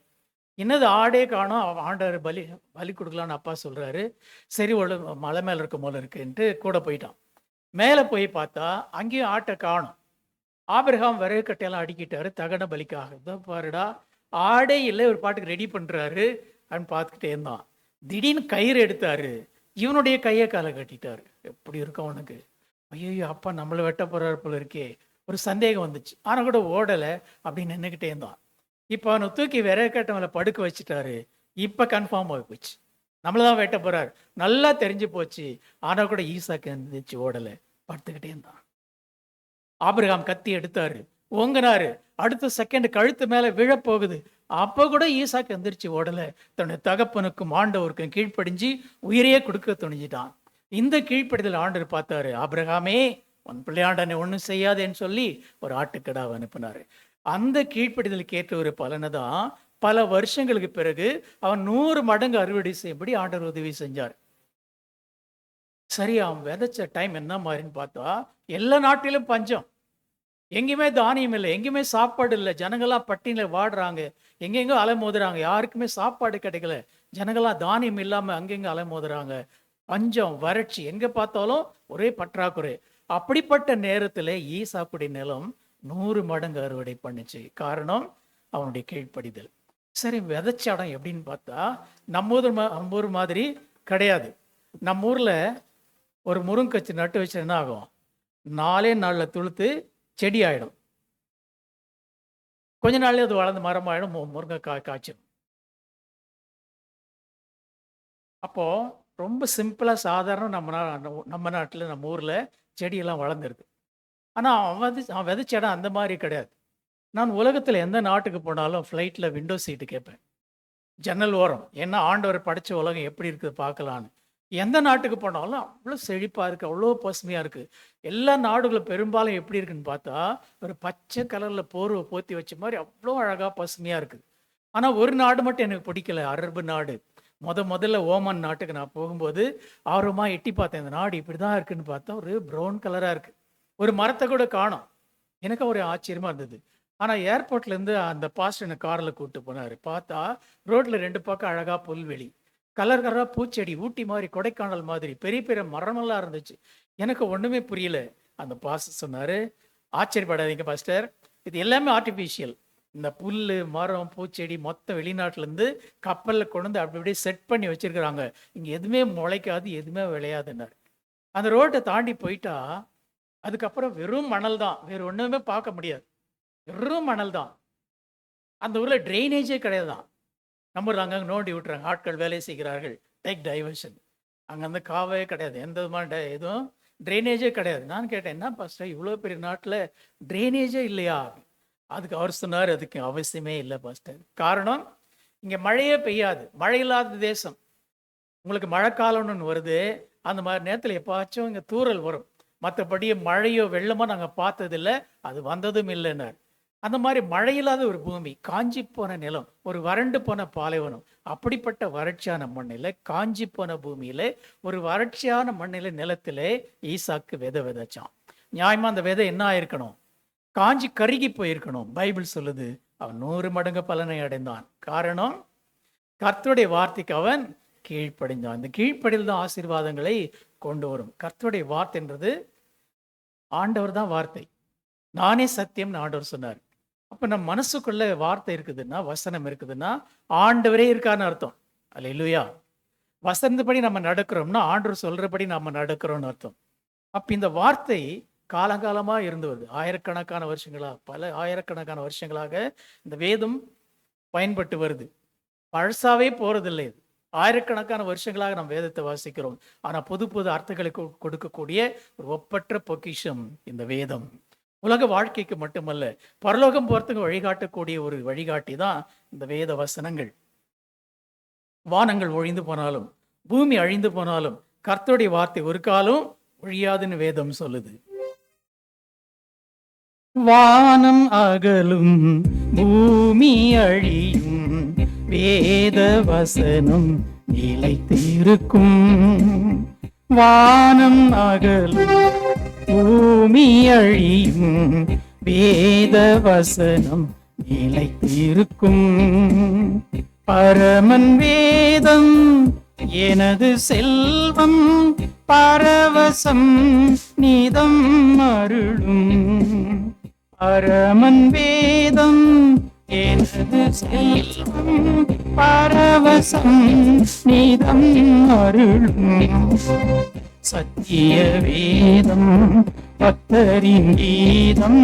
என்னது ஆடே காணோம். ஆண்டவர் பலி பலி கொடுக்கலான்னு அப்பா சொல்கிறாரு. சரி, ஒரு மலை மேலே இருக்க போல இருக்குன்ட்டு கூட போயிட்டான். மேலே போய் பார்த்தா அங்கேயும் ஆட்டை காணும். ஆபிரகாம் விறகு கட்டையெல்லாம் அடிக்கிட்டாரு தகன பலிக்காக. இதோ பாருடா, ஆடே இல்லை, ஒரு பாட்டுக்கு ரெடி பண்ணுறாரு அப்படின்னு பார்த்துக்கிட்டே இருந்தான். திடீர்னு கயிறு எடுத்தாரு, இவனுடைய கையை காலை கட்டிட்டாரு. எப்படி இருக்கும் அவனுக்கு? ஐயோ, அப்பா நம்மளை வெட்ட போகிறாரு போல இருக்கே, ஒரு சந்தேகம் வந்துச்சு. ஆனால் கூட ஓடலை, அப்படின்னு நின்றுக்கிட்டே இருந்தான். இப்போ அவனை தூக்கி விறகு கட்டை மேலே படுக்க வச்சுட்டாரு. இப்போ கன்ஃபார்ம் ஆகி போச்சு, நம்மளை தான் வெட்ட போகிறார். நல்லா தெரிஞ்சு போச்சு. ஆனால் கூட ஈசாக்கு இருந்துச்சு, ஓடலை, படுத்துக்கிட்டே இருந்தான். ஆபிரகாம் கத்தி எடுத்தாரு, ஓங்கினாரு. அடுத்த செகண்ட் கழுத்து மேலே விழப்போகுது. அப்போ கூட ஈசாக்கு எந்திரிச்சு ஓடலை. தன்னுடைய தகப்பனுக்கும் ஆண்டவருக்கும் கீழ்ப்படிஞ்சு உயிரையே கொடுக்க துணிஞ்சிட்டான். இந்த கீழ்ப்படிதல் ஆண்டவர் பார்த்தாரு. ஆபிரகாமே, உன் பிள்ளையாண்டனை ஒன்றும் செய்யாதேன்னு சொல்லி ஒரு ஆட்டுக்கடாவை அனுப்பினார். அந்த கீழ்ப்படிதலுக்கு ஏற்ற ஒரு பலனை தான் பல வருஷங்களுக்கு பிறகு அவன் 100 மடங்கு அறுவடை செய்யும்படி ஆண்டவர் உதவி செஞ்சார். சரி, அவன் விதைச்ச டைம் என்ன மாதிரின்னு பார்த்தா, எல்லா நாட்டிலும் பஞ்சம், எங்கேயுமே தானியம் இல்லை, எங்கேயுமே சாப்பாடு இல்லை, ஜனங்கள்லாம் பட்டினியில் வாடுறாங்க, எங்கெங்கோ அலைமோதுறாங்க, யாருக்குமே சாப்பாடு கிடைக்கல, ஜனங்கள்லாம் தானியம் இல்லாமல் அங்கெங்கே அலைமோதுறாங்க, பஞ்சம், வறட்சி, எங்கே பார்த்தாலும் ஒரே பற்றாக்குறை. அப்படிப்பட்ட நேரத்தில் ஈசாக்குடைய நிலம் 100 மடங்கு அறுவடை பண்ணுச்சு. காரணம் அவனுடைய கீழ்ப்படிதல். சரி, விதைச்ச இடம் எப்படின்னு பார்த்தா நம்ம ஊர் மாதிரி கிடையாது. நம்ம ஊரில் ஒரு முருங்கச்சு நட்டு வச்சு என்ன ஆகும், 4 நாளில் துளுத்து செடி ஆகிடும். கொஞ்ச நாள்லேயே அது வளர்ந்து மரமாயிடும், முருங்கைக்காய் காய்ச்சிடும். அப்போது ரொம்ப சிம்பிளாக சாதாரண நம்ம நாட்டில் நம்ம ஊரில் செடியெல்லாம் வளர்ந்துருக்கு. ஆனால் அவன் விதைச்ச இடம் அந்த மாதிரி கிடையாது. நான் உலகத்தில் எந்த நாட்டுக்கு போனாலும் ஃப்ளைட்டில் விண்டோ சீட்டு கேட்பேன், ஜன்னல் ஓரம். ஏன்னா ஆண்டவர் படைச்ச உலகம் எப்படி இருக்குது பார்க்கலான்னு. எந்த நாட்டுக்கு போனாலும் அவ்வளோ செழிப்பாக இருக்குது, அவ்வளோ பசுமையாக இருக்குது. எல்லா நாடுகளும் பெரும்பாலும் எப்படி இருக்குன்னு பார்த்தா ஒரு பச்சை கலரில் போர்வை போற்றி வச்ச மாதிரி அவ்வளோ அழகாக பசுமையாக இருக்குது. ஆனால் ஒரு நாடு மட்டும் எனக்கு பிடிக்கல, அரபு நாடு. முதல்ல ஓமான் நாட்டுக்கு நான் போகும்போது ஆர்வமாக எட்டி பார்த்தேன், இந்த நாடு இப்படி தான் இருக்குன்னு பார்த்தா ஒரு ப்ரௌன் கலராக இருக்குது, ஒரு மரத்தை கூட காணோம். எனக்கு ஒரு ஆச்சரியமாக இருந்தது. ஆனால் ஏர்போர்ட்லேருந்து அந்த பாஸ்டர் என்னை காரில் கூப்பிட்டு போனார். பார்த்தா ரோட்டில் 2 பக்கம் அழகாக புல்வெளி, கலர் கலராக பூச்செடி, ஊட்டி மாதிரி, கொடைக்கானல் மாதிரி பெரிய பெரிய மரமெல்லாம் இருந்துச்சு. எனக்கு ஒன்றுமே புரியல. அந்த பாஸ்டர் சொன்னார், ஆச்சரியப்படாதீங்க பாஸ்டர், இது எல்லாமே ஆர்டிஃபிஷியல். இந்த புல், மரம், பூச்செடி மொத்தம் வெளிநாட்டிலேருந்து கப்பலில் கொண்டு வந்து அப்படி அப்படியே செட் பண்ணி வச்சுருக்குறாங்க. இங்கே எதுவுமே முளைக்காது, எதுவுமே விளையாதுன்னார். அந்த ரோட்டை தாண்டி போயிட்டா அதுக்கப்புறம் வெறும் மணல் தான், வேறு ஒன்றுமே பார்க்க முடியாது. வெறும் மணல் தான். அந்த ஊரில் ட்ரைனேஜே கிடையாதான். நம்ம ஊரில் அங்கங்கே நோண்டி விட்டுறாங்க, ஆட்கள் வேலை செய்கிறார்கள், டேக் டைவர்ஷன். அங்கே வந்து காவே கிடையாது, எந்த விதமான எதுவும் ட்ரைனேஜே கிடையாது. நான் கேட்டேன், என்ன பாஸ்டர் இவ்வளோ பெரிய நாட்டில் ட்ரைனேஜே இல்லையா? அதுக்கு அவர் சொன்னார், அதுக்கு அவசியமே இல்லை பாஸ்டர். காரணம், இங்கே மழையே பெய்யாது, மழை இல்லாத தேசம். உங்களுக்கு மழைக்காலம்னு ஒன்று வருது, அந்த மாதிரி நேரத்தில் எப்பாச்சும் இங்கே தூறல் வரும். மற்றபடி மழையோ வெள்ளமோ நாங்கள் பார்த்ததில்லை, அது வந்ததும் இல்லைன்னார். அந்த மாதிரி மழையில்லாத ஒரு பூமி, காஞ்சி போன நிலம், ஒரு வறண்டு போன பாலைவனம். அப்படிப்பட்ட வறட்சியான மண்ணில், காஞ்சி போன பூமியில், ஒரு வறட்சியான மண்ணில், நிலத்தில் ஈசாக்கு விதை விதைச்சான். நியாயமாக அந்த விதை என்ன ஆயிருக்கணும்? காஞ்சி கருகி போயிருக்கணும். பைபிள் சொல்லுது, அவன் 100 மடங்கு பலனை அடைந்தான். காரணம், கர்த்தருடைய வார்த்தைக்கு அவன் கீழ்ப்படிந்தான். அந்த கீழ்ப்படியில் தான் ஆசீர்வாதங்களை கொண்டு வரும். கர்த்தருடைய வார்த்தைன்றது ஆண்டவர் தான் வார்த்தை. நானே சத்தியம்னு ஆண்டவர் சொன்னார். அப்போ நம்ம மனசுக்குள்ள வார்த்தை இருக்குதுன்னா, வசனம் இருக்குதுன்னா, ஆண்டவரே இருக்கான்னு அர்த்தம். அல்லேலூயா. வசனப்படி நம்ம நடக்கிறோம்னா, ஆண்டவர் சொல்றபடி நம்ம நடக்கிறோம்னு அர்த்தம். அப்போ இந்த வார்த்தை காலங்காலமாக இருந்து வருது. ஆயிரக்கணக்கான வருஷங்களாக, பல ஆயிரக்கணக்கான வருஷங்களாக இந்த வேதம் பயன்பட்டு வருது. பழசாவே போறதில்லை. இது ஆயிரக்கணக்கான வருஷங்களாக நம்ம வேதத்தை வாசிக்கிறோம். ஆனால் புது புது அர்த்தங்களை கொடுக்கக்கூடிய ஒரு ஒப்பற்ற பொக்கிஷம் இந்த வேதம். உலக வாழ்க்கைக்கு மட்டுமல்ல, பரலோகம் போறதுக்கு வழிகாட்டக்கூடிய ஒரு வழிகாட்டி தான் இந்த வேத வசனங்கள். வானங்கள் ஒழிந்து போனாலும், பூமி அழிந்து போனாலும், கர்த்தருடைய வார்த்தை ஒரு காலம் ஒழியாதுன்னு வேதம் சொல்லுது. வானம் அகலும், பூமி அழியும், வேத வசனம் நிலைத்திருக்கும். வானம் அகலும், பூமி அழியும், வேத வசனம் நிலைத்திருக்கும். பரமன் வேதம் எனது செல்வம், பரவசம் நீதம் அருளும். பரமன் வேதம் எனது செல்வம், பரவசம் நீதம் அருளும். சத்திய வேதம் பக்தரின் கீதம்,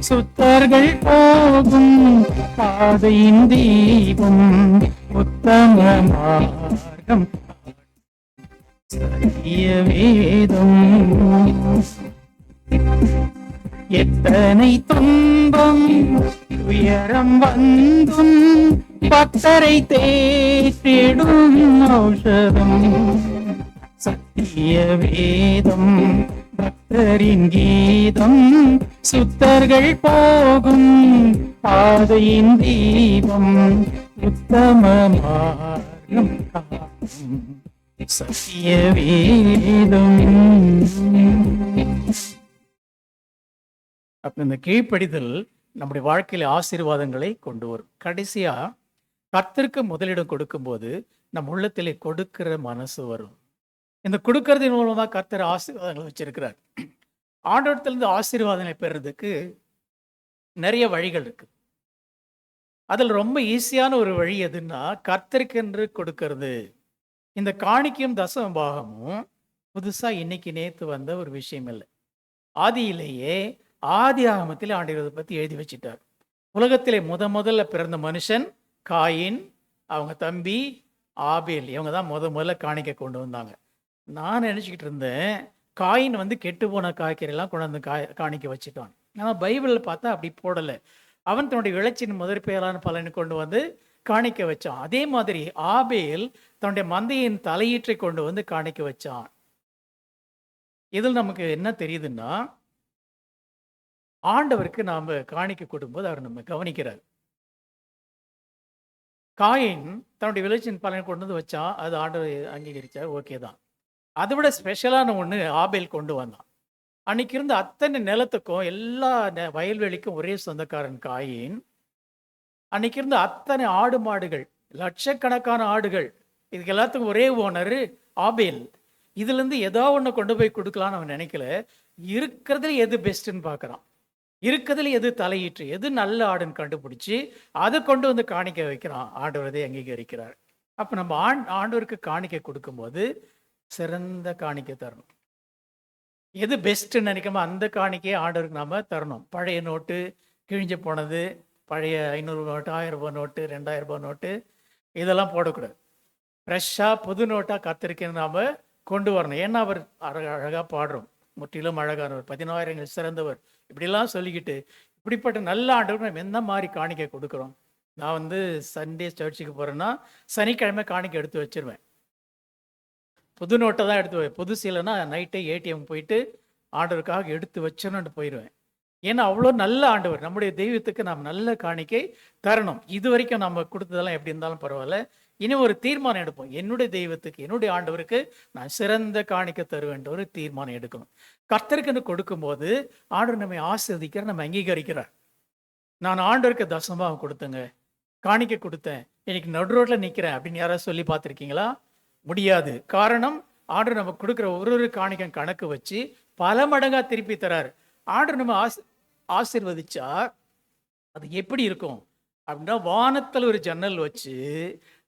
சுத்தர்கள் போகும் பாதையின் தீபம், உத்தம மார்க்கம் சத்திய வேதம். எத்தனை துன்பம் உயரம் வந்தும், பக்தரை தேற்றிடும் ஔஷதம். சத்திய வேதம் பக்தரின் கீதம், சுத்தர்கள் போகும் பாதையின் தீபம், உத்தம மார்க்கம் காட்டும் சத்திய வேதம். அப்ப இந்த கீழ்ப்படிதல் நம்முடைய வாழ்க்கையில ஆசீர்வாதங்களை கொண்டு வரும். கடைசியா, கர்த்தருக்கு முதலிடம் கொடுக்கும்போது நம் உள்ளத்திலே கொடுக்கிற மனசு வரும். இந்த கொடுக்கறதின் மூலமா கர்த்தர் ஆசீர்வாதங்களை வச்சிருக்கிறார். ஆண்டவரத்திலிருந்து ஆசீர்வாதங்களை பெறுறதுக்கு நிறைய வழிகள் இருக்கு. அதில் ரொம்ப ஈஸியான ஒரு வழி எதுன்னா, கர்த்தருக்கென்று கொடுக்கறது. இந்த காணிக்கையும் தசம பாகமும் புதுசா இன்னைக்கு நேத்து வந்த ஒரு விஷயம் இல்லை. ஆதியிலேயே ஆதி ஆகமத்தில் ஆண்டவரை பத்தி எழுதி வச்சிட்டார். உலகத்திலே முதல்ல பிறந்த மனுஷன் காயின், அவங்க தம்பி ஆபேல், இவங்க தான் முதல்ல காணிக்கை கொண்டு வந்தாங்க. நான் நினச்சிக்கிட்டு இருந்தேன், காயின் வந்து கெட்டு போன காய்கறியெல்லாம் கொண்டு வந்து காணிக்க வச்சுட்டான். ஆனால் பைபிளில் பார்த்தா அப்படி போடலை. அவன் தன்னுடைய விளைச்சின் முதற்பெயரான பலனை கொண்டு வந்து காணிக்க வச்சான். அதே மாதிரி ஆபேல் தன்னுடைய மந்தையின் தலையீற்றை கொண்டு வந்து காணிக்க வச்சான். இதில் நமக்கு என்ன தெரியுதுன்னா, ஆண்டவருக்கு நாம் காணிக்க கொடுக்கும்போது அவர் நம்ம கவனிக்கிறார். காயின் தன்னுடைய விளைச்சின் பலனை கொண்டு வந்து வச்சான், அது ஆண்டவர் அங்கீகரித்தார், ஓகே தான். அதை விட ஸ்பெஷலான ஒன்று ஆபேல் கொண்டு வந்தான். அன்னைக்கு இருந்த அத்தனை நிலத்துக்கும் எல்லா வயல்வெளிக்கும் ஒரே சொந்தக்காரன் காயின். அன்னைக்கு இருந்த அத்தனை ஆடு மாடுகள், லட்சக்கணக்கான ஆடுகள், இதுக்கு எல்லாத்துக்கும் ஒரே ஓனர் ஆபேல். இதுல இருந்து ஏதோ ஒண்ணு கொண்டு போய் கொடுக்கலாம்னு அவன் நினைக்கல. இருக்கிறதுல எது பெஸ்ட்ன்னு பார்க்கறான். இருக்கிறதுல எது தலையீற்று, எது நல்ல ஆடுன்னு கண்டுபிடிச்சு அதை கொண்டு வந்து காணிக்க வைக்கிறான். ஆண்டவர் அதை அங்கீகரிக்கிறார். அப்ப நம்ம ஆண்டவருக்கு காணிக்கை கொடுக்கும்போது சிறந்த காணிக்கை தரணும். எது பெஸ்ட்ன்னு நினைக்காம அந்த காணிக்கையை ஆண்டவருக்கு நாம தரணும். பழைய நோட்டு, கிழிஞ்சு போனது, பழைய 500 நோட்டு, 1000 ரூபாய் நோட்டு, 2000 ரூபாய் நோட்டு, இதெல்லாம் போடக்கூடாது. ஃப்ரெஷ்ஷாக புது நோட்டாக கத்திருக்கேன்னு நாம் கொண்டு வரணும். ஏன்னா அவர் அழகாக பாடுறோம், முற்றிலும் அழகானவர், 10000 சிறந்தவர், இப்படிலாம் சொல்லிக்கிட்டு இப்படிப்பட்ட நல்ல ஆண்டவருக்கு நம்ம எந்த மாதிரி காணிக்கை கொடுக்குறோம். நான் வந்து சண்டே சர்ச்சுக்கு போகிறேன்னா சனிக்கிழமை காணிக்கை எடுத்து வச்சிருவேன். புது நோட்டை தான் எடுத்து புதுசு இல்லைன்னா நைட்டே ஏடிஎம் போயிட்டு ஆண்டவருக்காக எடுத்து வச்சோன்னு போயிடுவேன். ஏன்னா அவ்வளோ நல்ல ஆண்டவர். நம்முடைய தெய்வத்துக்கு நாம் நல்ல காணிக்கை தரணும். இது வரைக்கும் நம்ம கொடுத்ததெல்லாம் எப்படி இருந்தாலும் பரவாயில்ல, இனி ஒரு தீர்மானம் எடுப்போம். என்னுடைய தெய்வத்துக்கு, என்னுடைய ஆண்டவருக்கு நான் சிறந்த காணிக்கை தருவேன்ற ஒரு தீர்மானம் எடுக்கணும். கர்த்தருக்குன்னு கொடுக்கும்போது ஆண்டவர் நம்மை ஆசீர்வதிக்கிறார், நம்ம அங்கீகரிக்கிறார். நான் ஆண்டவருக்கு தசமாக கொடுத்தேங்க, காணிக்கை கொடுத்தேன், இன்னைக்கு நடு ரோட்டில் நிற்கிறேன் அப்படின்னு யாராவது சொல்லி பார்த்துருக்கீங்களா? முடியாது. காரணம், ஆண்டவர் நம்ம கொடுக்குற ஒரு காணிக்கை கணக்கு வச்சு பல மடங்காக திருப்பி தரார். ஆண்டவர் நம்ம ஆசீர்வதிச்சா அது எப்படி இருக்கும் அப்படின்னா, வானத்தில் ஒரு ஜன்னல் வச்சு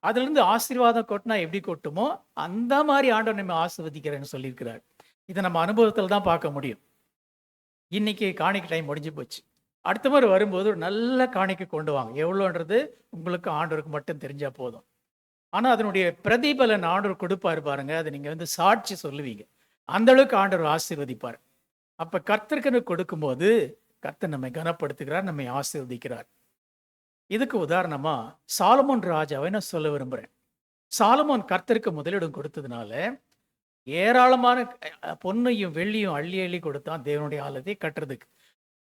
அதுலேருந்து ஆசீர்வாதம் கொட்டினா எப்படி கொட்டுமோ அந்த மாதிரி ஆண்டவர் நம்ம ஆசீர்வதிக்கிறேன்னு சொல்லியிருக்கிறார். இதை நம்ம அனுபவத்தில் தான் பார்க்க முடியும். இன்னைக்கு காணிக்கை டைம் முடிஞ்சு போச்சு. அடுத்த முறை வரும்போது ஒரு நல்ல காணிக்கை கொண்டு வாங்க. எவ்வளோன்றது உங்களுக்கு ஆண்டவருக்கு மட்டும் தெரிஞ்சால் போதும். ஆனால் அதனுடைய பிரதிபலன் ஆண்டவர் கொடுப்பாரு பாருங்க, அதை நீங்கள் வந்து சாட்சி சொல்லுவீங்க. அந்த அளவுக்கு ஆண்டவர் ஆசீர்வதிப்பார். அப்போ கர்த்தருக்கு கொடுக்கும்போது கர்த்தர் நம்மை கனப்படுத்துகிறார், நம்மை ஆசீர்வதிக்கிறார். இதுக்கு உதாரணமா சாலமோன் ராஜாவை நான் சொல்ல விரும்புகிறேன். சாலமோன் கர்த்தருக்கு முதலிடம் கொடுத்ததுனால ஏராளமான பொன்னையும் வெள்ளியும் அள்ளி அள்ளி கொடுத்தான் தேவனுடைய ஆலயத்தை கட்டுறதுக்கு.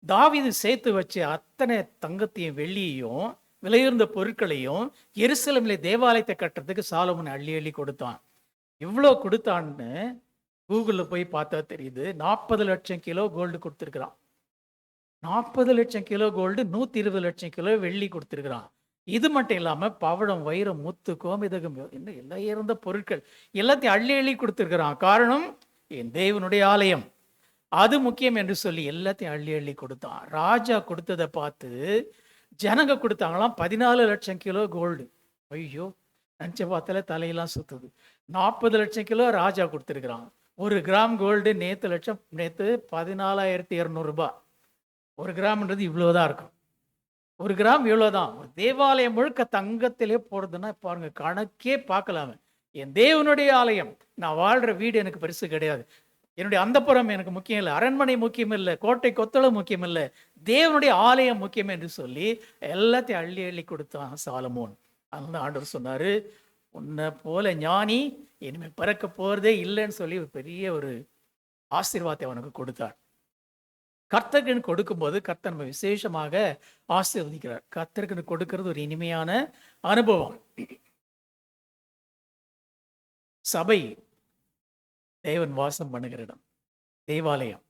தாவீது சேர்த்து வச்சு அத்தனை தங்கத்தையும் வெள்ளியையும் விலையுறந்த பொருட்களையும் எருசலேமிலே தேவாலயத்தை கட்டுறதுக்கு சாலமோன் அள்ளி அள்ளி கொடுத்தான். இவ்வளோ கொடுத்தான்னு கூகுளில் போய் பார்த்தா தெரியுது. 40 லட்சம் கிலோ கோல்டு கொடுத்துருக்குறான். 40 லட்சம் கிலோ கோல்டு, 120 லட்சம் கிலோ வெள்ளி கொடுத்துருக்குறான். இது மட்டும் இல்லாமல் பவழம், வைரம், முத்து, கோமிதகம், இன்னும் எல்லாம் இருந்த பொருட்கள் எல்லாத்தையும் அள்ளி அள்ளி கொடுத்துருக்குறான். காரணம், என் தேவனுடைய ஆலயம், அது முக்கியம் என்று சொல்லி எல்லாத்தையும் அள்ளி அள்ளி கொடுத்தான். ராஜா கொடுத்ததை பார்த்து ஜனங்க கொடுத்தாங்களாம் 14 லட்சம் கிலோ கோல்டு. ஐயோ, நினச்ச பார்த்தால தலையெல்லாம் சுத்துது. 40 லட்சம் கிலோ ராஜா கொடுத்துருக்குறான். 1 கிராம் கோல்டு நேற்று 14,200 ரூபாய். 1 கிராம்ன்றது இவ்வளோதான் இருக்கும். 1 கிராம் இவ்வளோதான். ஒரு தேவாலயம் முழுக்க தங்கத்திலே போடுறதுன்னா பாருங்க, கணக்கே பார்க்கலாமே. என் தேவனுடைய ஆலயம், நான் வாழ்கிற வீடு எனக்கு பெருசு கிடையாது, என்னுடைய அந்தப்புறம் எனக்கு முக்கியம் இல்லை, அரண்மனை முக்கியம் இல்லை, கோட்டை கொத்தளம் முக்கியம் இல்லை, தேவனுடைய ஆலயம் முக்கியம் என்று சொல்லி எல்லாத்தையும் அள்ளி அள்ளி கொடுத்தான் சாலமோன். அதனால ஆண்டவர் சொன்னார், உன்னை போல ஞானி இனிமேல் பிறக்க போகிறதே இல்லைன்னு சொல்லி ஒரு பெரிய ஒரு ஆசீர்வாதத்தை அவனுக்கு கொடுத்தார். கர்த்தருக்கு கொடுக்கும்போது கர்த்தர் நம்ம விசேஷமாக ஆசீர்வதிக்கிறார். கர்த்தருக்கு கொடுக்கிறது ஒரு இனிமையான அனுபவம். சபை தேவன் வாசம் பண்ணுகிற இடம், தேவாலயம்.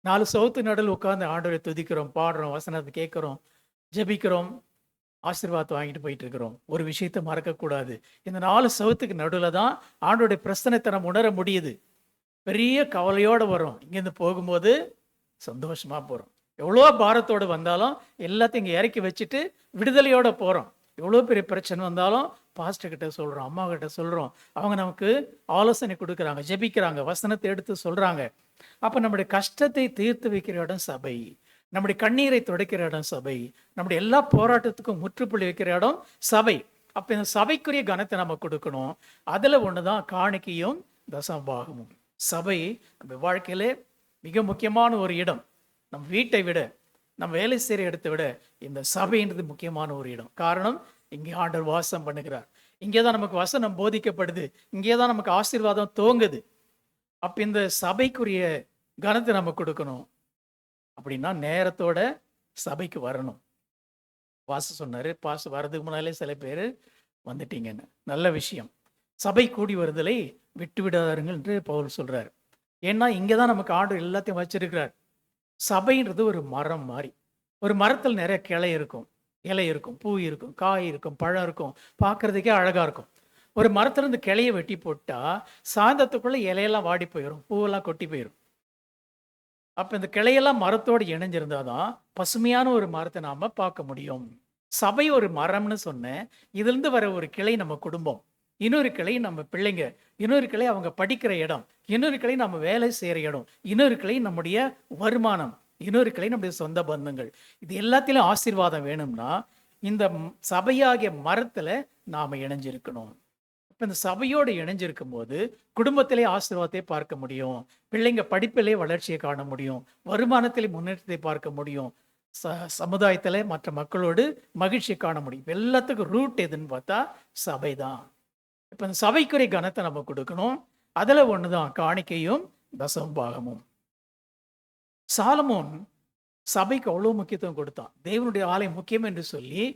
4 சவுத்து நடுவில் உட்கார்ந்து ஆண்டவரை துதிக்கிறோம், பாடுறோம், வசனத்தை கேட்குறோம், ஜெபிக்கிறோம், ஆசீர்வாதத்தை வாங்கிட்டு போயிட்டு இருக்கிறோம். ஒரு விஷயத்தை மறக்கக்கூடாது, இந்த 4 சவுத்துக்கு நடுவில் தான் ஆண்டோடைய பிரச்சனைத்தை நம்ம உணர முடியுது. பெரிய கவலையோடு வரும், இங்கேருந்து போகும்போது சந்தோஷமாக போகிறோம். எவ்வளோ பாரத்தோடு வந்தாலும் எல்லாத்தையும் இங்கே இறக்கி வச்சுட்டு விடுதலையோடு போகிறோம். எவ்வளோ பெரிய பிரச்சனை வந்தாலும் பாஸ்டர்கிட்ட சொல்கிறோம், அம்மா கிட்ட சொல்கிறோம், அவங்க நமக்கு ஆலோசனை கொடுக்குறாங்க, ஜெபிக்கிறாங்க, வசனத்தை எடுத்து சொல்கிறாங்க. அப்போ நம்முடைய கஷ்டத்தை தீர்த்து வைக்கிற இடம் சபை, நம்முடைய கண்ணீரை துடைக்கிற இடம் சபை, நம்முடைய எல்லா போராட்டத்துக்கும் முற்றுப்புள்ளி வைக்கிற இடம் சபை. அப்போ இந்த சபைக்குரிய கனத்தை நம்ம கொடுக்கணும். அதில் ஒன்று தான் காணிக்கையும் தசமபாகமும். சபை நம்ம வாழ்க்கையிலே மிக முக்கியமான ஒரு இடம். நம்ம வீட்டை விட, நம்ம வேலை செய்கிற இடத்தை விட இந்த சபைன்றது முக்கியமான ஒரு இடம். காரணம், இங்கே ஆண்டவர் வாசம் பண்ணுகிறார், இங்கே தான் நமக்கு வசனம் போதிக்கப்படுது, இங்கே தான் நமக்கு ஆசீர்வாதம் தோங்குது. அப்போ இந்த சபைக்குரிய கனத்தை நம்ம கொடுக்கணும். அப்படின்னா நேரத்தோட சபைக்கு வரணும். வாச சொன்னார், பாச வர்றதுக்கு முன்னாலே சில பேர் வந்துட்டீங்கன்னு. நல்ல விஷயம். சபை கூடி வருதலை விட்டு விடாதாருங்கள் என்று பவுல் சொல்கிறார். ஏன்னா இங்கே தான் நமக்கு ஆண்டவர் எல்லாத்தையும் வச்சிருக்கிறார். சபைன்றது ஒரு மரம் மாதிரி. ஒரு மரத்தில் நிறைய கிளை இருக்கும், இலை இருக்கும், பூ இருக்கும், காய் இருக்கும், பழம் இருக்கும், பார்க்கறதுக்கே அழகா இருக்கும். ஒரு மரத்துலேருந்து கிளைய வெட்டி போட்டா சாயந்தரத்துக்குள்ள இலையெல்லாம் வாடி போயிடும், பூவெல்லாம் கொட்டி போயிடும். அப்போ இந்த கிளையெல்லாம் மரத்தோடு இணைஞ்சிருந்தாதான் பசுமையான ஒரு மரத்தை நாம பார்க்க முடியும். சபை ஒரு மரம்னு சொன்னேன். இதிலிருந்து வர ஒரு கிளை நம்ம குடும்பம், இன்னொரு கிளை நம்ம பிள்ளைங்க, இன்னொரு கிளை அவங்க படிக்கிற இடம், இன்னொரு கிளை நம்ம வேலை செய்கிற இடம், இன்னொரு கிளை நம்முடைய வருமானம், இன்னொரு கிளை நம்முடைய சொந்த பந்தங்கள். இது எல்லாத்திலும் ஆசீர்வாதம் வேணும்னா இந்த சபையாகிய மரத்துல நாம இணைஞ்சிருக்கணும். இப்போ இந்த சபையோடு இணைஞ்சிருக்கும் போது குடும்பத்திலே ஆசீர்வாதத்தை பார்க்க முடியும், பிள்ளைங்க படிப்பிலே வளர்ச்சியை காண முடியும், வருமானத்திலே முன்னேற்றத்தை பார்க்க முடியும், சமுதாயத்தில் மற்ற மக்களோடு மகிழ்ச்சியை காண முடியும். எல்லாத்துக்கும் ரூட் எதுன்னு பார்த்தா சபை தான். இப்போ இந்த சபைக்குரிய கனத்தை நம்ம கொடுக்கணும். அதில் ஒன்று தான் காணிக்கையும் தசம பாகமும். சாலமோன் சபைக்கு அவ்வளோ முக்கியத்துவம் கொடுத்தான். தேவனுடைய ஆலயம் முக்கியம் என்று சொல்லி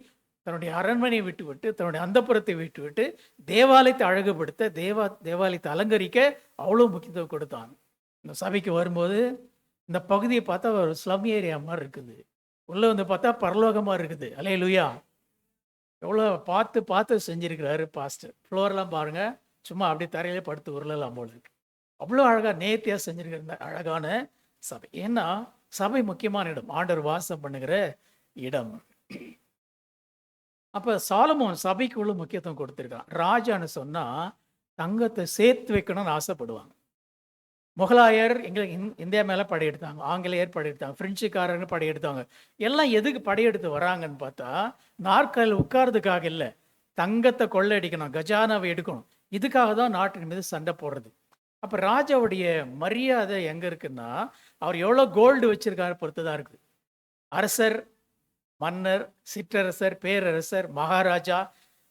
தன்னுடைய அரண்மனையை விட்டுவிட்டு, தன்னுடைய அந்தப்புறத்தை விட்டுவிட்டு தேவாலயத்தை அழகுபடுத்த, தேவாலயத்தை அலங்கரிக்க அவ்வளோ முக்கியத்துவம் கொடுத்தான். இந்த சபைக்கு வரும்போது இந்த பகுதியை பார்த்தா ஒரு ஸ்லம் ஏரியா மாதிரி இருக்குது, உள்ளே வந்து பார்த்தா பரலோகமாக இருக்குது. அல்லேலூயா! எவ்வளோ பார்த்து பார்த்து செஞ்சுருக்கிறாரு பாஸ்டர். ஃப்ளோர்லாம் பாருங்கள், சும்மா அப்படியே தரையிலே படுத்து உருளலாம் போல இருக்கு. அவ்வளோ அழகாக நேர்த்தியாக செஞ்சுருக்கிற இந்த அழகான சபை. ஏன்னா சபை முக்கியமான இடம், ஆண்டவர் வாசம் பண்ணுகிற இடம். அப்போ சாலமோன் சபைக்கு உள்ள முக்கியத்துவம் கொடுத்துருக்கான். ராஜான்னு சொன்னால் தங்கத்தை சேர்த்து வைக்கணும்னு ஆசைப்படுவாங்க. முகலாயர் எங்களுக்கு இந்தியா மேலே படையெடுத்தாங்க, ஆங்கிலேயர் படையெடுத்தாங்க, பிரெஞ்சுக்காரங்க படையெடுத்தாங்க. எல்லாம் எதுக்கு படையெடுத்து வராங்கன்னு பார்த்தா நாற்காலில் உட்கார்றதுக்காக இல்லை, தங்கத்தை கொள்ளையடிக்கணும், கஜானாவை எடுக்கணும். இதுக்காக தான் நாட்டின் மீது சண்டை போடுறது. அப்போ ராஜாவுடைய மரியாதை எங்கே இருக்குன்னா அவர் எவ்வளோ கோல்டு வச்சிருக்காரு பொறுத்து தான் இருக்குது. அரசர், மன்னர், சிற்றரசர், பேரரசர், மகாராஜா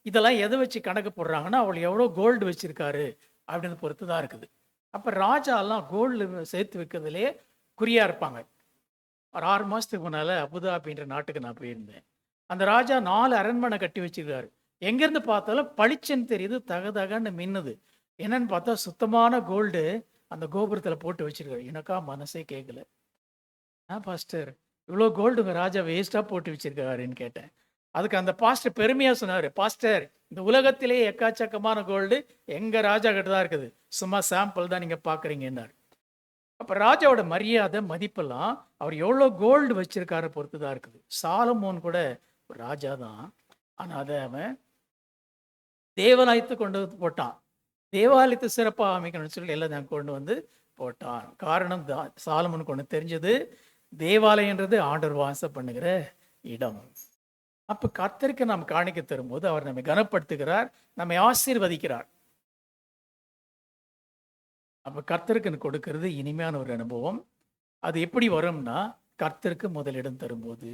இதெல்லாம் எதை வச்சு கணக்கு போடுறாங்கன்னா அவள் எவ்வளோ கோல்டு வச்சிருக்காரு அப்படின்னு பொறுத்து தான் இருக்குது. அப்போ ராஜாலாம் கோல்டு சேர்த்து வைக்கிறதுலே குறியாக இருப்பாங்க. ஒரு 6 மாதத்துக்கு முன்னால் அபுதாபின்ற நாட்டுக்கு நான் போயிருந்தேன். அந்த ராஜா 4 அரண்மனை கட்டி வச்சிருக்காரு. எங்கேருந்து பார்த்தாலும் பளிச்சுன்னு தெரியுது, தகதகன்னு மின்னுது. என்னன்னு பார்த்தா சுத்தமான கோல்டு அந்த கோபுரத்தில் போட்டு வச்சிருக்காரு. எனக்கா மனசே கேட்கல. பாஸ்டர் இவ்வளோ கோல்டு உங்கள் ராஜா வேஸ்ட்டாக போட்டு வச்சிருக்காருன்னு கேட்டேன். அதுக்கு அந்த பாஸ்டர் பெருமையாக சொன்னார், பாஸ்டர் இந்த உலகத்திலே எக்காச்சக்கமான கோல்டு எங்கள் ராஜா கிட்ட தான் இருக்குது, சும்மா சாம்பிள் தான் நீங்கள் பார்க்குறீங்கன்னார். அப்போ ராஜாவோட மரியாதை மதிப்பெல்லாம் அவர் எவ்வளோ கோல்டு வச்சிருக்காரு பொறுத்து தான் இருக்குது. சாலமோன் கூட ஒரு ராஜா தான், ஆனால் அதை அவன் தேவாலயத்தை கொண்டு வந்து போட்டான். தேவாலயத்தை சிறப்பாக அமைக்கணும்னு சொல்லி எல்லாம் கொண்டு வந்து போட்டான். காரணம் தான் சாலமோனுக்கு ஒன்று தெரிஞ்சது, தேவாலயன்றது ஆண்டவர் வாசம் பண்ணுகிற இடம். அப்போ கர்த்தருக்கு நாம் காணிக்க தரும்போது அவர் நம்மை கனப்படுத்துகிறார், நம்மை ஆசீர்வதிக்கிறார். அப்போ கர்த்தருக்கு கொடுக்கறது இனிமையான ஒரு அனுபவம். அது எப்படி வரும்னா கர்த்தருக்கு முதலிடம் தரும்போது.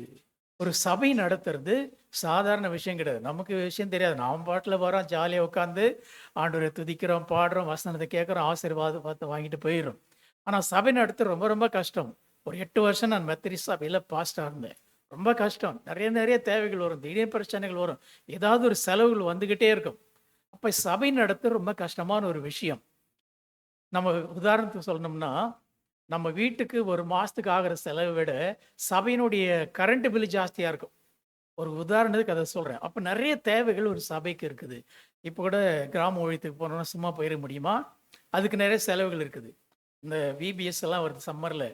ஒரு சபை நடத்துறது சாதாரண விஷயம் கிடையாது. நமக்கு விஷயம் தெரியாது, நாம் பாட்டில் வரோம், ஜாலியாக உட்காந்து ஆண்டவரை துதிக்கிறோம், பாடுறோம், வசனத்தை கேட்குறோம், ஆசீர்வாதத்தை வாங்கிட்டு போயிடும். ஆனால் சபை நடத்த ரொம்ப ரொம்ப கஷ்டம். ஒரு 8 வருஷம் நான் மெத்தடிஸ்ட் சபையில் பாஸ்டாக இருந்தேன். ரொம்ப கஷ்டம். நிறைய தேவைகள் வரும், திடீர் பிரச்சனைகள் வரும், ஏதாவது ஒரு செலவுகள் வந்துக்கிட்டே இருக்கும். அப்போ சபை நடத்த ரொம்ப கஷ்டமான ஒரு விஷயம். நம்ம உதாரணத்துக்கு சொல்லணும்னா நம்ம வீட்டுக்கு ஒரு மாதத்துக்கு ஆகிற செலவை விட சபையினுடைய கரண்ட் பில்லு ஜாஸ்தியாக இருக்கும். ஒரு உதாரணத்துக்கு அதை சொல்கிறேன். அப்போ நிறைய தேவைகள் ஒரு சபைக்கு இருக்குது. இப்போ கூட கிராம ஊழியத்துக்கு போனோம்னா சும்மா போயிட முடியுமா? அதுக்கு நிறைய செலவுகள் இருக்குது. இந்த விபிஎஸ் எல்லாம் வருது, சம்மரில்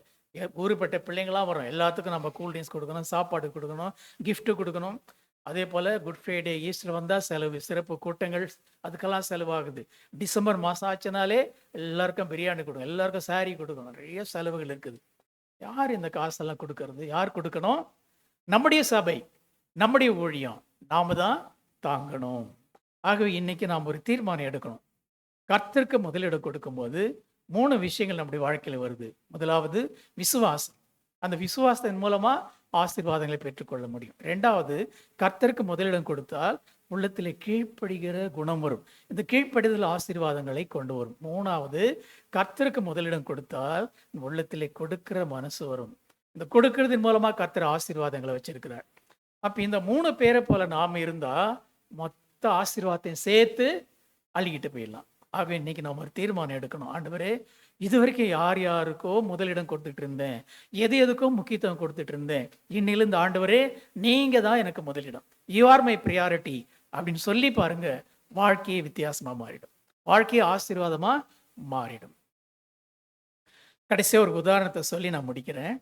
ஊருப்பட்ட பிள்ளைங்களாம் வரும், எல்லாத்துக்கும் நம்ம கூல்ட்ரிங்க்ஸ் கொடுக்கணும், சாப்பாடு கொடுக்கணும், கிஃப்ட்டு கொடுக்கணும். அதே போல் குட் ஃப்ரைடே, ஈஸ்டர் வந்தால் செலவு, சிறப்பு கூட்டங்கள், அதுக்கெல்லாம் செலவாகுது. டிசம்பர் மாதம் ஆச்சுனாலே எல்லாருக்கும் பிரியாணி கொடுக்கணும், எல்லாருக்கும் சாரீ கொடுக்கணும், நிறைய செலவுகள் இருக்குது. யார் இந்த காசெல்லாம் கொடுக்கறது? யார் கொடுக்கணும்? நம்முடைய சபை, நம்முடைய ஊழியம், நாம் தான் தாங்கணும். ஆகவே இன்னைக்கு நாம் ஒரு தீர்மானம் எடுக்கணும். கர்த்தருக்கு முதலிடம் கொடுக்கும்போது 3 விஷயங்கள் நம்முடைய வாழ்க்கையில் வருது. முதலாவது விசுவாசம். அந்த விசுவாசத்தின் மூலமாக ஆசீர்வாதங்களை பெற்றுக்கொள்ள முடியும். 2வது கர்த்தருக்கு முதலிடம் கொடுத்தால் உள்ளத்தில் கீழ்ப்படுகிற குணம் வரும். இந்த கீழ்ப்படிதல் ஆசீர்வாதங்களை கொண்டு வரும். 3வது கர்த்தருக்கு முதலிடம் கொடுத்தால் உள்ளத்தில் கொடுக்கிற மனசு வரும். இந்த கொடுக்கறதின் மூலமாக கர்த்தர் ஆசீர்வாதங்களை வச்சிருக்கிறார். அப்போ இந்த 3 பேரை போல நாம் இருந்தால் மொத்த ஆசீர்வாதத்தையும் சேர்த்து அள்ளிக்கிட்டு போயிடலாம். ஆகவே இன்னைக்கு நம்ம ஒரு தீர்மானம் எடுக்கணும். ஆண்டவரே, இது வரைக்கும் யார் யாருக்கோ முதலிடம் கொடுத்துட்டு இருந்தேன், எது எதுக்கோ முக்கியத்துவம் கொடுத்துட்டு இருந்தேன். இன்னிலிருந்து ஆண்டவரே நீங்க தான் எனக்கு முதலிடம், யூ ஆர் மை ப்ரியாரிட்டி அப்படின்னு சொல்லி பாருங்க. வாழ்க்கையே வித்தியாசமா மாறிடும், வாழ்க்கையே ஆசீர்வாதமா மாறிடும். கடைசியாக ஒரு உதாரணத்தை சொல்லி நான் முடிக்கிறேன்.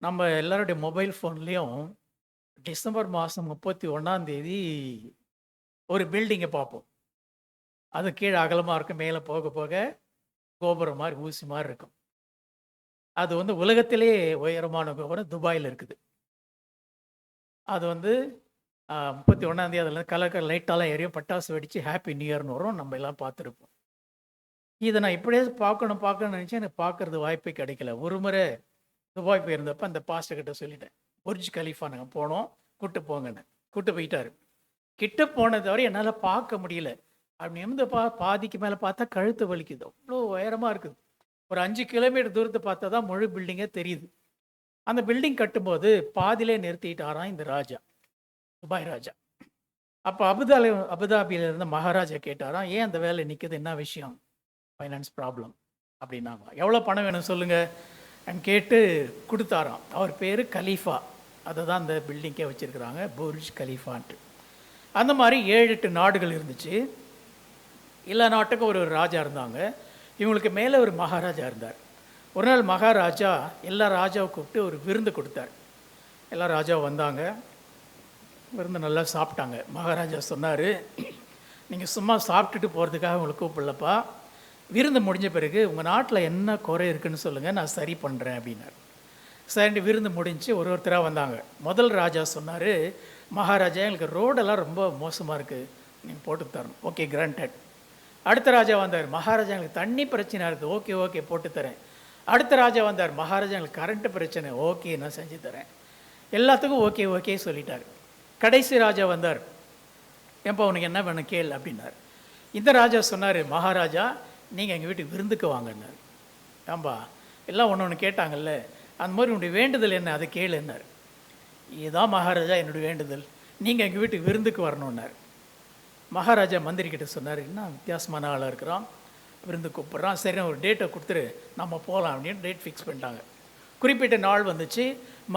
நம்ம எல்லாருடைய மொபைல் ஃபோன்லேயும் டிசம்பர் மாதம் 31 ஒரு பில்டிங்கை பார்ப்போம். அது கீழே அகலமாக இருக்கும், மேலே போக போக கோபுரம் மாதிரி ஊசி மாதிரி இருக்கும். அது வந்து உலகத்திலே உயரமான கோபுரம் துபாயில் இருக்குது. அது வந்து 31 அதில் கலர் லைட்டாலாம் எரியும், பட்டாசு வெடித்து ஹாப்பி நியூ இயர்னு வரும், நம்ம எல்லாம் பார்த்துருப்போம். இதை நான் இப்படியே பார்க்கணும்னு நினச்சேன், எனக்கு பார்க்கறது வாய்ப்பே கிடைக்கல. ஒரு முறை துபாய் போயிருந்தப்ப அந்த பாஸ்டர் கிட்ட சொல்லிட்டேன், புர்ஜ் கலீஃபா நாங்கள் போனோம், கூட்டு போங்கன்னு. கூட்டு போயிட்டாரு. கிட்ட போனது வரை என்னால் பார்க்க முடியல. அப்படி இருந்து பாதிக்கு மேலே பார்த்தா கழுத்து வலிக்குது, அவ்வளோ உயரமாக இருக்குது. ஒரு 5 கிலோமீட்டர் தூரத்தை பார்த்தா தான் முழு பில்டிங்கே தெரியுது. அந்த பில்டிங் கட்டும்போது பாதியிலே நிறுத்திட்டாராம் இந்த ராஜா, துபாய் ராஜா. அப்போ அபுதாபியில் இருந்த மகாராஜா கேட்டாராம், ஏன் அந்த வேலை நிற்குது, என்ன விஷயம்? ஃபைனான்ஸ் ப்ராப்ளம் அப்படின்னாங்க. எவ்வளோ பணம் வேணும் சொல்லுங்கள் கேட்டு கொடுத்தாராம். அவர் பேர் கலீஃபா, அதை தான் அந்த பில்டிங்கே வச்சுருக்குறாங்க, புர்ஜ் கலீஃபான்ட்டு. அந்த மாதிரி 7-8 நாடுகள் இருந்துச்சு. எல்லா நாட்டுக்கும் ஒரு ராஜா இருந்தாங்க. இவங்களுக்கு மேலே ஒரு மகாராஜா இருந்தார். ஒரு நாள் மகாராஜா எல்லா ராஜாவை கூப்பிட்டு ஒரு விருந்து கொடுத்தார். எல்லா ராஜாவும் வந்தாங்க, விருந்து நல்லா சாப்பிட்டாங்க. மகாராஜா சொன்னார், நீங்கள் சும்மா சாப்பிட்டுட்டு போகிறதுக்காக உங்களை கூப்பிடலப்பா, விருந்து முடிஞ்ச பிறகு உங்கள் நாட்டில் என்ன குறை இருக்குதுன்னு சொல்லுங்கள், நான் சரி பண்ணுறேன் அப்படின்னார். சரி, விருந்து முடிஞ்சு ஒருத்தராக வந்தாங்க. முதல் ராஜா சொன்னார், மகாராஜா எங்களுக்கு ரோடெல்லாம் ரொம்ப மோசமாக இருக்குது, நீங்கள் போட்டு தரணும். Okay, granted. அடுத்த ராஜா வந்தார், மகாராஜா எங்களுக்கு தண்ணி பிரச்சனை இருக்குது, ஓகே ஓகே போட்டு தரேன். அடுத்த ராஜா வந்தார், மகாராஜா எங்களுக்கு கரண்ட்டு பிரச்சனை, ஓகே நான் செஞ்சு தரேன். எல்லாத்துக்கும் ஓகே ஓகே சொல்லிட்டார். கடைசி ராஜா வந்தார், ஏன்பா உனக்கு என்ன வேணும் கேள் அப்படின்னார். இந்த ராஜா சொன்னார், மகாராஜா நீங்கள் எங்கள் வீட்டுக்கு விருந்துக்கு வாங்கினார். ஏன்பா எல்லாம் ஒன்று கேட்டாங்கல்ல, அந்த மாதிரி உன்னுடைய வேண்டுதல் என்ன, அதை கேளு என்னார். இதுதான் மகாராஜா என்னுடைய வேண்டுதல், நீங்கள் எங்கள் வீட்டுக்கு விருந்துக்கு வரணுன்னார். மகாராஜா மந்திரி கிட்ட சொன்னார், என்ன வித்தியாசமான ஆளாக இருக்கிறான், விருந்து கூப்பிட்றான், சரி ஒரு டேட்டை கொடுத்துரு நம்ம போகலாம் அப்படின்னு டேட் ஃபிக்ஸ் பண்ணிட்டாங்க. குறிப்பிட்ட நாள் வந்துச்சு.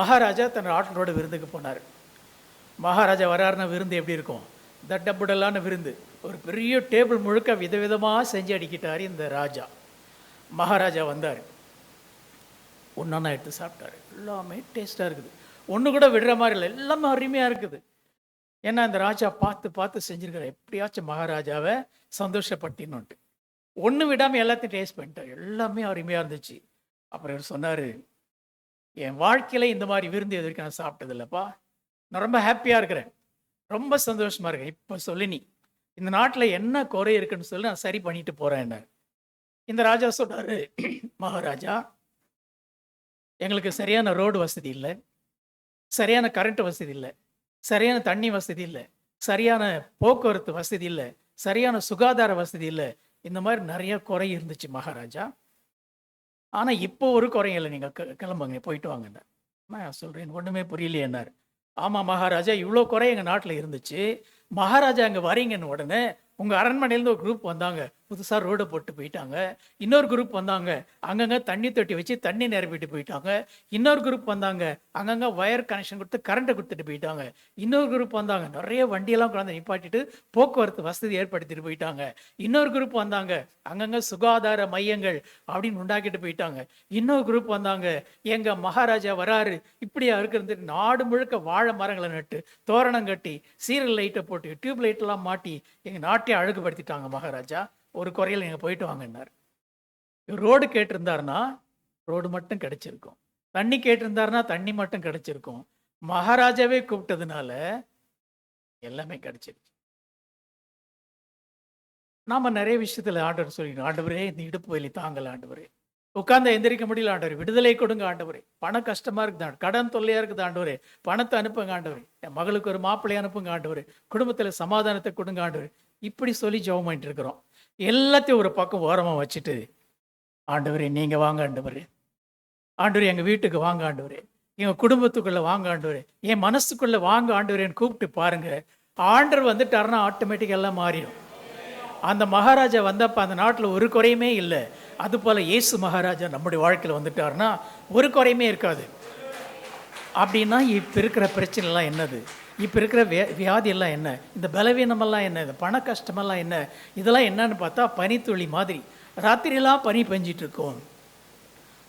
மகாராஜா தன் ஆட்களோட விருந்துக்கு போனார். மகாராஜா வராருன்னா விருந்து எப்படி இருக்கும், தட்டப்புடலான விருந்து, ஒரு பெரிய டேபிள் முழுக்க விதவிதமாக செஞ்சு அடிக்கிட்டார் இந்த ராஜா. மகாராஜா வந்தார், ஒன்றா எடுத்து சாப்பிட்டாரு. எல்லாமே டேஸ்ட்டாக இருக்குது, ஒன்று கூட விடுற மாதிரி இல்லை, எல்லாமே அருமையாக இருக்குது. ஏன்னா இந்த ராஜா பார்த்து பார்த்து செஞ்சுருக்காரு, எப்படியாச்சும் மகாராஜாவை சந்தோஷப்பட்டினுன்ட்டு. ஒன்று விடாமல் எல்லாத்தையும் டேஸ்ட் பண்ணிட்டார், எல்லாமே அருமையாக இருந்துச்சு. அப்புறம் இவர் சொன்னார், என் வாழ்க்கையில் இந்த மாதிரி விருந்து எது வரைக்கும் நான் சாப்பிட்டதில்லப்பா, நான் ரொம்ப ஹாப்பியாக இருக்கிறேன், ரொம்ப சந்தோஷமாக இருக்கேன். இப்போ சொல்லி நீ இந்த நாட்டில் என்ன குறை இருக்குன்னு சொல்லி நான் சரி பண்ணிட்டு போகிறேன். இந்த ராஜா சொன்னார், மகாராஜா எங்களுக்கு சரியான ரோடு வசதி இல்லை, சரியான கரண்ட் வசதி இல்லை, சரியான தண்ணி வசதி இல்லை, சரியான போக்குவரத்து வசதி இல்லை, சரியான சுகாதார வசதி இல்லை, இந்த மாதிரி நிறைய குறை இருந்துச்சு மகாராஜா. ஆனால் இப்போ ஒரு குறையும் இல்லை, நீங்கள் கிளம்புங்க போயிட்டு வாங்க. நான் சொல்கிறேன், ஒன்றுமே புரியலையேன்னார். ஆமாம் மகாராஜா, இவ்வளோ குறை எங்கள் நாட்டில் இருந்துச்சு, மகாராஜா அங்கே வரீங்கன்னு உடனே உங்கள் அரண்மனையிலேருந்து ஒரு குரூப் வந்தாங்க, புதுசாக ரோடை போட்டு போயிட்டாங்க. இன்னொரு குரூப் வந்தாங்க, அங்கங்கே தண்ணி தொட்டி வச்சு தண்ணி நிரப்பிட்டு போயிட்டாங்க. இன்னொரு குரூப் வந்தாங்க, அங்கங்கே வயர் கனெக்ஷன் கொடுத்து கரண்ட்டை கொடுத்துட்டு போயிட்டாங்க. இன்னொரு குரூப் வந்தாங்க, நிறைய வண்டியெல்லாம் கொண்டாந்து நிப்பாட்டிட்டு போக்குவரத்து வசதி ஏற்படுத்திட்டு போயிட்டாங்க. இன்னொரு குரூப் வந்தாங்க, அங்கங்கே சுகாதார மையங்கள் அப்படின்னு உண்டாக்கிட்டு போயிட்டாங்க. இன்னொரு குரூப் வந்தாங்க, எங்கள் மகாராஜா வராரு இப்படியா இருக்கிறது, நாடு முழுக்க வாழை மரங்களை நட்டு தோரணம் கட்டி சீரியல் லைட்டை போட்டு டியூப் லைட்டெல்லாம் மாட்டி எங்கள் நாட்டை அழகுபடுத்திட்டாங்க மகாராஜா. ஒரு குறையில் நீங்கள் போயிட்டு வாங்கினார். ரோடு கேட்டிருந்தாருன்னா ரோடு மட்டும் கிடைச்சிருக்கும், தண்ணி கேட்டிருந்தாருன்னா தண்ணி மட்டும் கிடைச்சிருக்கும். மகாராஜாவே கூப்பிட்டதுனால எல்லாமே கிடைச்சிருச்சு. நாம நிறைய விஷயத்துல ஆண்டவர் சொல்லிக்கணும், ஆண்டவரே இந்த இடுப்பு வலி தாங்கல ஆண்டவரே, உட்கார்ந்து எந்திரிக்க முடியல ஆண்டவரே, விடுதலை கொடுங்க ஆண்டவரே, பணம் கஷ்டமா இருக்குது, கடன் தொல்லையா இருக்குது ஆண்டவரே, பணத்தை அனுப்புங்க ஆண்டவரே, என் மகளுக்கு ஒரு மாப்பிள்ளை அனுப்புங்க ஆண்டவரே, குடும்பத்துல சமாதானத்தை கொடுங்க ஆண்டவரே. இப்படி சொல்லி ஜெபம் பண்ணிட்டு இருக்கிறோம். எல்லாத்தையும் ஒரு பக்கம் ஓரமாக வச்சுட்டு, ஆண்டவரே நீங்கள் வாங்க ஆண்டவரே, ஆண்டவரே எங்கள் வீட்டுக்கு வாங்க ஆண்டவரே, எங்கள் குடும்பத்துக்குள்ளே வாங்க ஆண்டவரே, என் மனசுக்குள்ளே வாங்க ஆண்டவரேன்னு கூப்பிட்டு பாருங்க. ஆண்டவர் வந்துட்டாருன்னா ஆட்டோமேட்டிக்காக எல்லாம் மாறிடும். அந்த மகாராஜா வந்தப்போ அந்த நாட்டில் ஒரு குறையுமே இல்லை. அதுபோல் இயேசு மகாராஜா நம்முடைய வாழ்க்கையில் வந்துட்டாருன்னா ஒரு குறையுமே இருக்காது. அப்படின்னா இப்போ இருக்கிற பிரச்சனைலாம் என்னது, இப்போ இருக்கிற வியாதியெல்லாம் என்ன, இந்த பலவீனமெல்லாம் என்ன, இந்த பண கஷ்டமெல்லாம் என்ன, இதெல்லாம் என்னன்னு பார்த்தா பனித்துளி மாதிரி ராத்திரியெல்லாம் பனி பெஞ்சிட்ருக்கும்.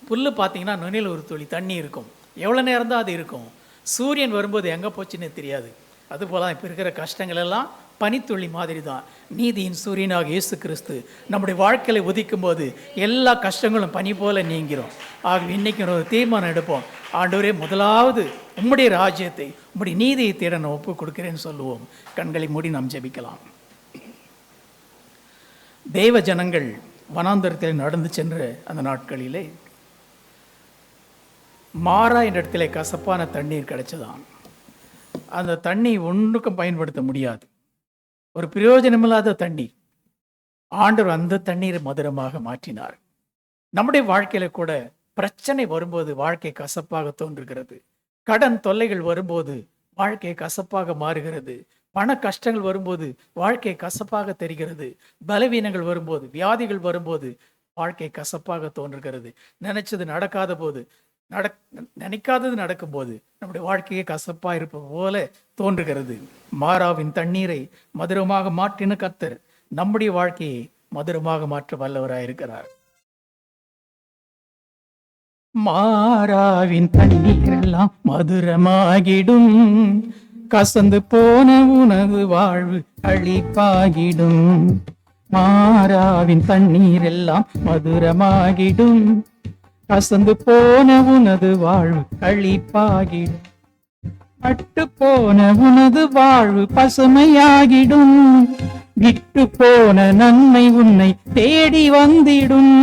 புல் பார்த்தீங்கன்னா நுனியில் ஒரு துளி தண்ணி இருக்கும், எவ்வளோ நேரம் தான் அது இருக்கும். சூரியன் வரும்போது எங்கே போச்சுன்னு தெரியாது. அதுபோல் இப்போ இருக்கிற கஷ்டங்கள் எல்லாம் பனித்துளி மாதிரி தான். நீதியின் சூரியனாக இயேசு கிறிஸ்து நம்முடைய வாழ்க்கையில் உதிக்கும் போது எல்லா கஷ்டங்களும் பனி போல நீங்கிறோம். ஆகவே இன்றைக்கி ஒரு தீர்மானம் எடுப்போம். ஆண்டவரே, முதலாவது உம்முடைய ராஜ்யத்தை, உம்முடைய நீதியை தேட நான் ஒப்பு கொடுக்கிறேன்னு சொல்லுவோம். கண்களை மூடி நாம் ஜெபிக்கலாம். தேவ ஜனங்கள் வனாந்தரத்தில் நடந்து சென்ற அந்த நாட்களிலே மாறா என்ற இடத்துல கசப்பான தண்ணீர் கிடைச்சதான். அந்த தண்ணி ஒன்றுக்கும் பயன்படுத்த முடியாது, ஒரு பிரயோஜனமில்லாத தண்ணீர். ஆண்டவர் அந்த தண்ணீரை மதுரமாக மாற்றினார். நம்முடைய வாழ்க்கையில கூட பிரச்சனை வரும்போது வாழ்க்கை கசப்பாக தோன்றுகிறது. கடன் தொல்லைகள் வரும்போது வாழ்க்கை கசப்பாக மாறுகிறது. பண கஷ்டங்கள் வரும்போது வாழ்க்கை கசப்பாக தெரிகிறது. பலவீனங்கள் வரும்போது, வியாதிகள் வரும்போது வாழ்க்கை கசப்பாக தோன்றுகிறது. நினைச்சது நடக்காத போது, நினைக்காதது நடக்கும்போது நம்முடைய வாழ்க்கையை கசப்பா இருப்பது போல தோன்றுகிறது. மாறாவின் தண்ணீரை மதுரமாக மாற்றின கர்த்தர் நம்முடைய வாழ்க்கையை மதுரமாக மாற்ற வல்லவராயிருக்கிறார். மாறாவின் தண்ணீர் எல்லாம் மதுரமாகிடும், கசந்து போன உனது வாழ்வு அழிப்பாகிடும். மாறாவின் தண்ணீர் எல்லாம் மதுரமாகிடும், கசந்து போன உனது வாழ்வு அழிப்பாகிடும். பட்டு போன உனது வாழ்வு பசுமையாகிடும், விட்டு போன நன்மை உன்னை தேடி வந்திடும்.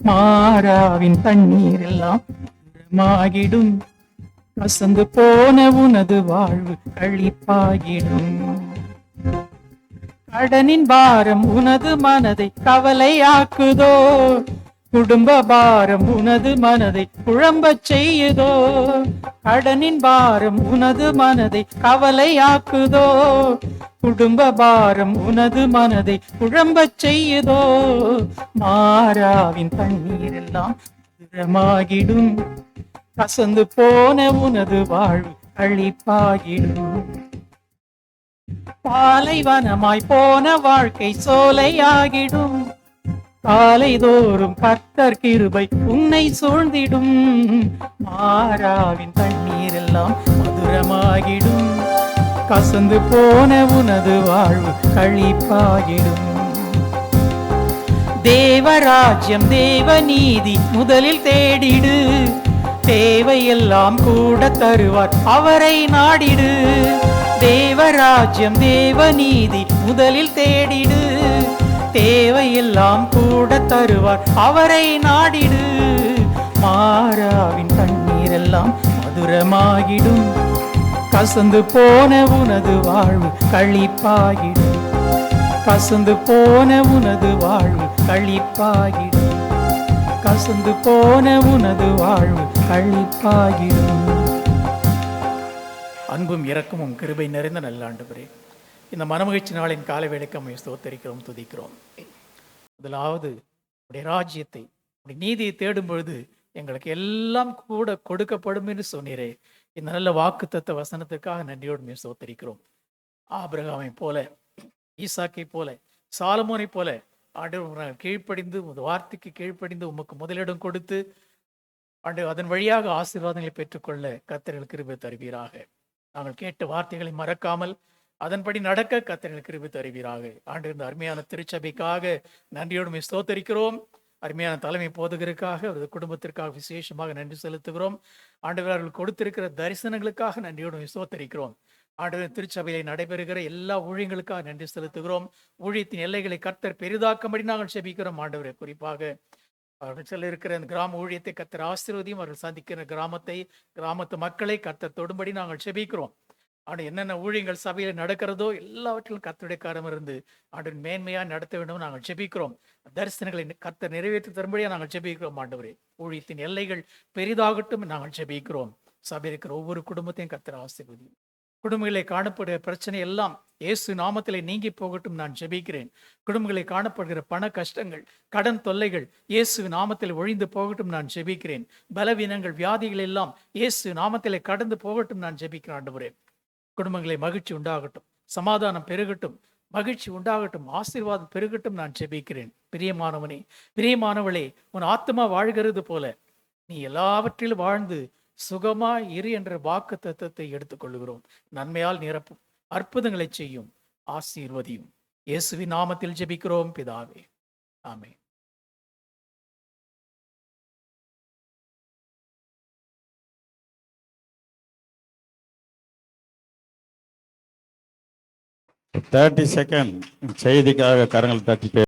மாறாவின் தண்ணீர் எல்லாம் மதுரமாகிடும், கசந்து போன உனது வாழ்வு அழிப்பாகிடும். கடனின் பாரம் உனது மனதை கவலையாக்குதோ, குடும்ப பாரம் உனது மனதை குழம்பச் செய்யுதோ. கடனின் பாரம் உனது மனதை கவலையாக்குதோ, குடும்ப பாரம் உனது மனதை குழம்பச் செய்யுதோ. மாறாவின் தண்ணீர் எல்லாம் மதுரமாகிடும், கசந்து போன உனது வாழ்வு அழிப்பாகிடும். பாலைவனமாய் போன வாழ்க்கை சோலையாகிடும், காலைதோறும் கர்த்தர் கிருபை உன்னை சூழ்ந்திடும். மாறாவின் தண்ணீர் எல்லாம் மதுரமாகிடும், கசந்து போன உனது வாழ்வு களிப்பாகிடும். தேவராஜ்யம் தேவ நீதி முதலில் தேடிடு, தேவையெல்லாம் கூட தருவார் அவரை நாடிடு. தேவராஜ்யம் தேவ நீதி முதலில் தேடிடு, தேவையெல்லாம் கூட தருவார் அவரை நாடிடு. மாறாவின் தண்ணீர் எல்லாம் மதுரமாகிடும், கசந்து போன உனது வாழ்வு களிப்பாகிடும். கசந்து போன உனது வாழ்வு களிப்பாகிடும், கசந்து போன உனது வாழ்வு களிப்பாகிடும். அன்பும் இரக்கமும் கிருபை நிறைந்த நல்ல ஆண்டவரே, இந்த மனமகிழ்ச்சி நாளின் காலை வேளைக்கு நம்மை ஸ்தோத்தரிக்கிறோம், துதிக்கிறோம். முதலாவது உடைய ராஜ்யத்தை, உடைய நீதியை தேடும் பொழுது எங்களுக்கு எல்லாம் கூட கொடுக்கப்படும் என்று சொன்னீரே. இந்த நல்ல வாக்குத்தத்த வசனத்திற்காக நன்றியோடு ஸ்தோத்தரிக்கிறோம். ஆபிரகாமை போல, ஈசாக்கை போல, சாலமோனை போல ஆண்டவர் கீழ்ப்படிந்து, வார்த்தைக்கு கீழ்ப்படிந்து உமக்கு முதலிடம் கொடுத்து ஆண்டு அதன் வழியாக ஆசீர்வாதங்களை பெற்றுக்கொள்ள கர்த்தர் கிருபை தருவீராக. நாங்கள் கேட்ட வார்த்தைகளை மறக்காமல் அதன்படி நடக்க கர்த்தர் கிருபை தருவீராக. ஆண்டு இந்த அருமையான திருச்சபைக்காக நன்றியோடு ஸ்தோத்தரிக்கிறோம். அருமையான தலைமை போதகருக்காக, அவரது குடும்பத்திற்காக விசேஷமாக நன்றி செலுத்துகிறோம். ஆண்டவர் அவர்கள் கொடுத்திருக்கிற தரிசனங்களுக்காக நன்றியோடு ஸ்தோத்தரிக்கிறோம். ஆண்டவர் திருச்சபையில் நடைபெறுகிற எல்லா ஊழியங்களுக்காக நன்றி செலுத்துகிறோம். ஊழியத்தின் எல்லைகளை கர்த்தர் பெரிதாக்கும்படி நாங்கள் செபிக்கிறோம். ஆண்டவரை குறிப்பாக அவர்கள் சொல்ல இருக்கிற அந்த கிராம ஊழியத்தை கர்த்தர் ஆசீர்வதியும், அவர்கள் சந்திக்கிற கிராமத்து மக்களை கர்த்தர் தொடும்படி நாங்கள் செபிக்கிறோம். ஆனால் என்னென்ன ஊழியங்கள் சபையில் நடக்கிறதோ எல்லாவற்றிலும் கர்த்தருடைய கரம் இருந்து ஆண்டவன் மேன்மையாக நடத்த வேண்டும் நாங்கள் செபிக்கிறோம். தரிசனங்களை கர்த்தர் நிறைவேற்றி தரும்படியாக நாங்கள் செபிக்கிறோம். ஆண்டவரே, ஊழியத்தின் எல்லைகள் பெரிதாகட்டும் நாங்கள் செபிக்கிறோம். சபையில் இருக்கிற ஒவ்வொரு குடும்பத்தையும் கர்த்தர் ஆசீர்வதியும். குடும்பங்களை காணப்படுகிற பிரச்சனை எல்லாம் இயேசு நாமத்திலே நீங்கி போகட்டும் நான் ஜெபிக்கிறேன். குடும்பங்களை காணப்படுகிற பண கஷ்டங்கள், கடன் தொல்லைகள் இயேசு நாமத்தில் ஒழிந்து போகட்டும் நான் ஜெபிக்கிறேன். பலவீனங்கள், வியாதிகள் எல்லாம் இயேசு நாமத்திலே கடந்து போகட்டும் நான் ஜெபிக்கிறேன் ஆண்டவரே. குடும்பங்களை மகிழ்ச்சி உண்டாகட்டும், சமாதானம் பெருகட்டும், மகிழ்ச்சி உண்டாகட்டும், ஆசீர்வாதம் பெருகட்டும் நான் ஜெபிக்கிறேன். பிரியமானவனே, பிரியமானவளே, உன் ஆத்மா வாழ்கிறது போல நீ எல்லாவற்றிலும் வாழ்ந்து சுகமா இரு என்ற வாக்கு தத்தத்தை எடுத்துக்கொள்கிறோம். நன்மையால் நிரப்பும், அற்புதங்களை செய்யும், ஆசீர்வதியும். இயேசுவின் நாமத்தில் ஜெபிக்கிறோம் பிதாவே, ஆமென். தேர்ட்டி செகண்ட் செய்திக்காக கரங்கள் தட்டி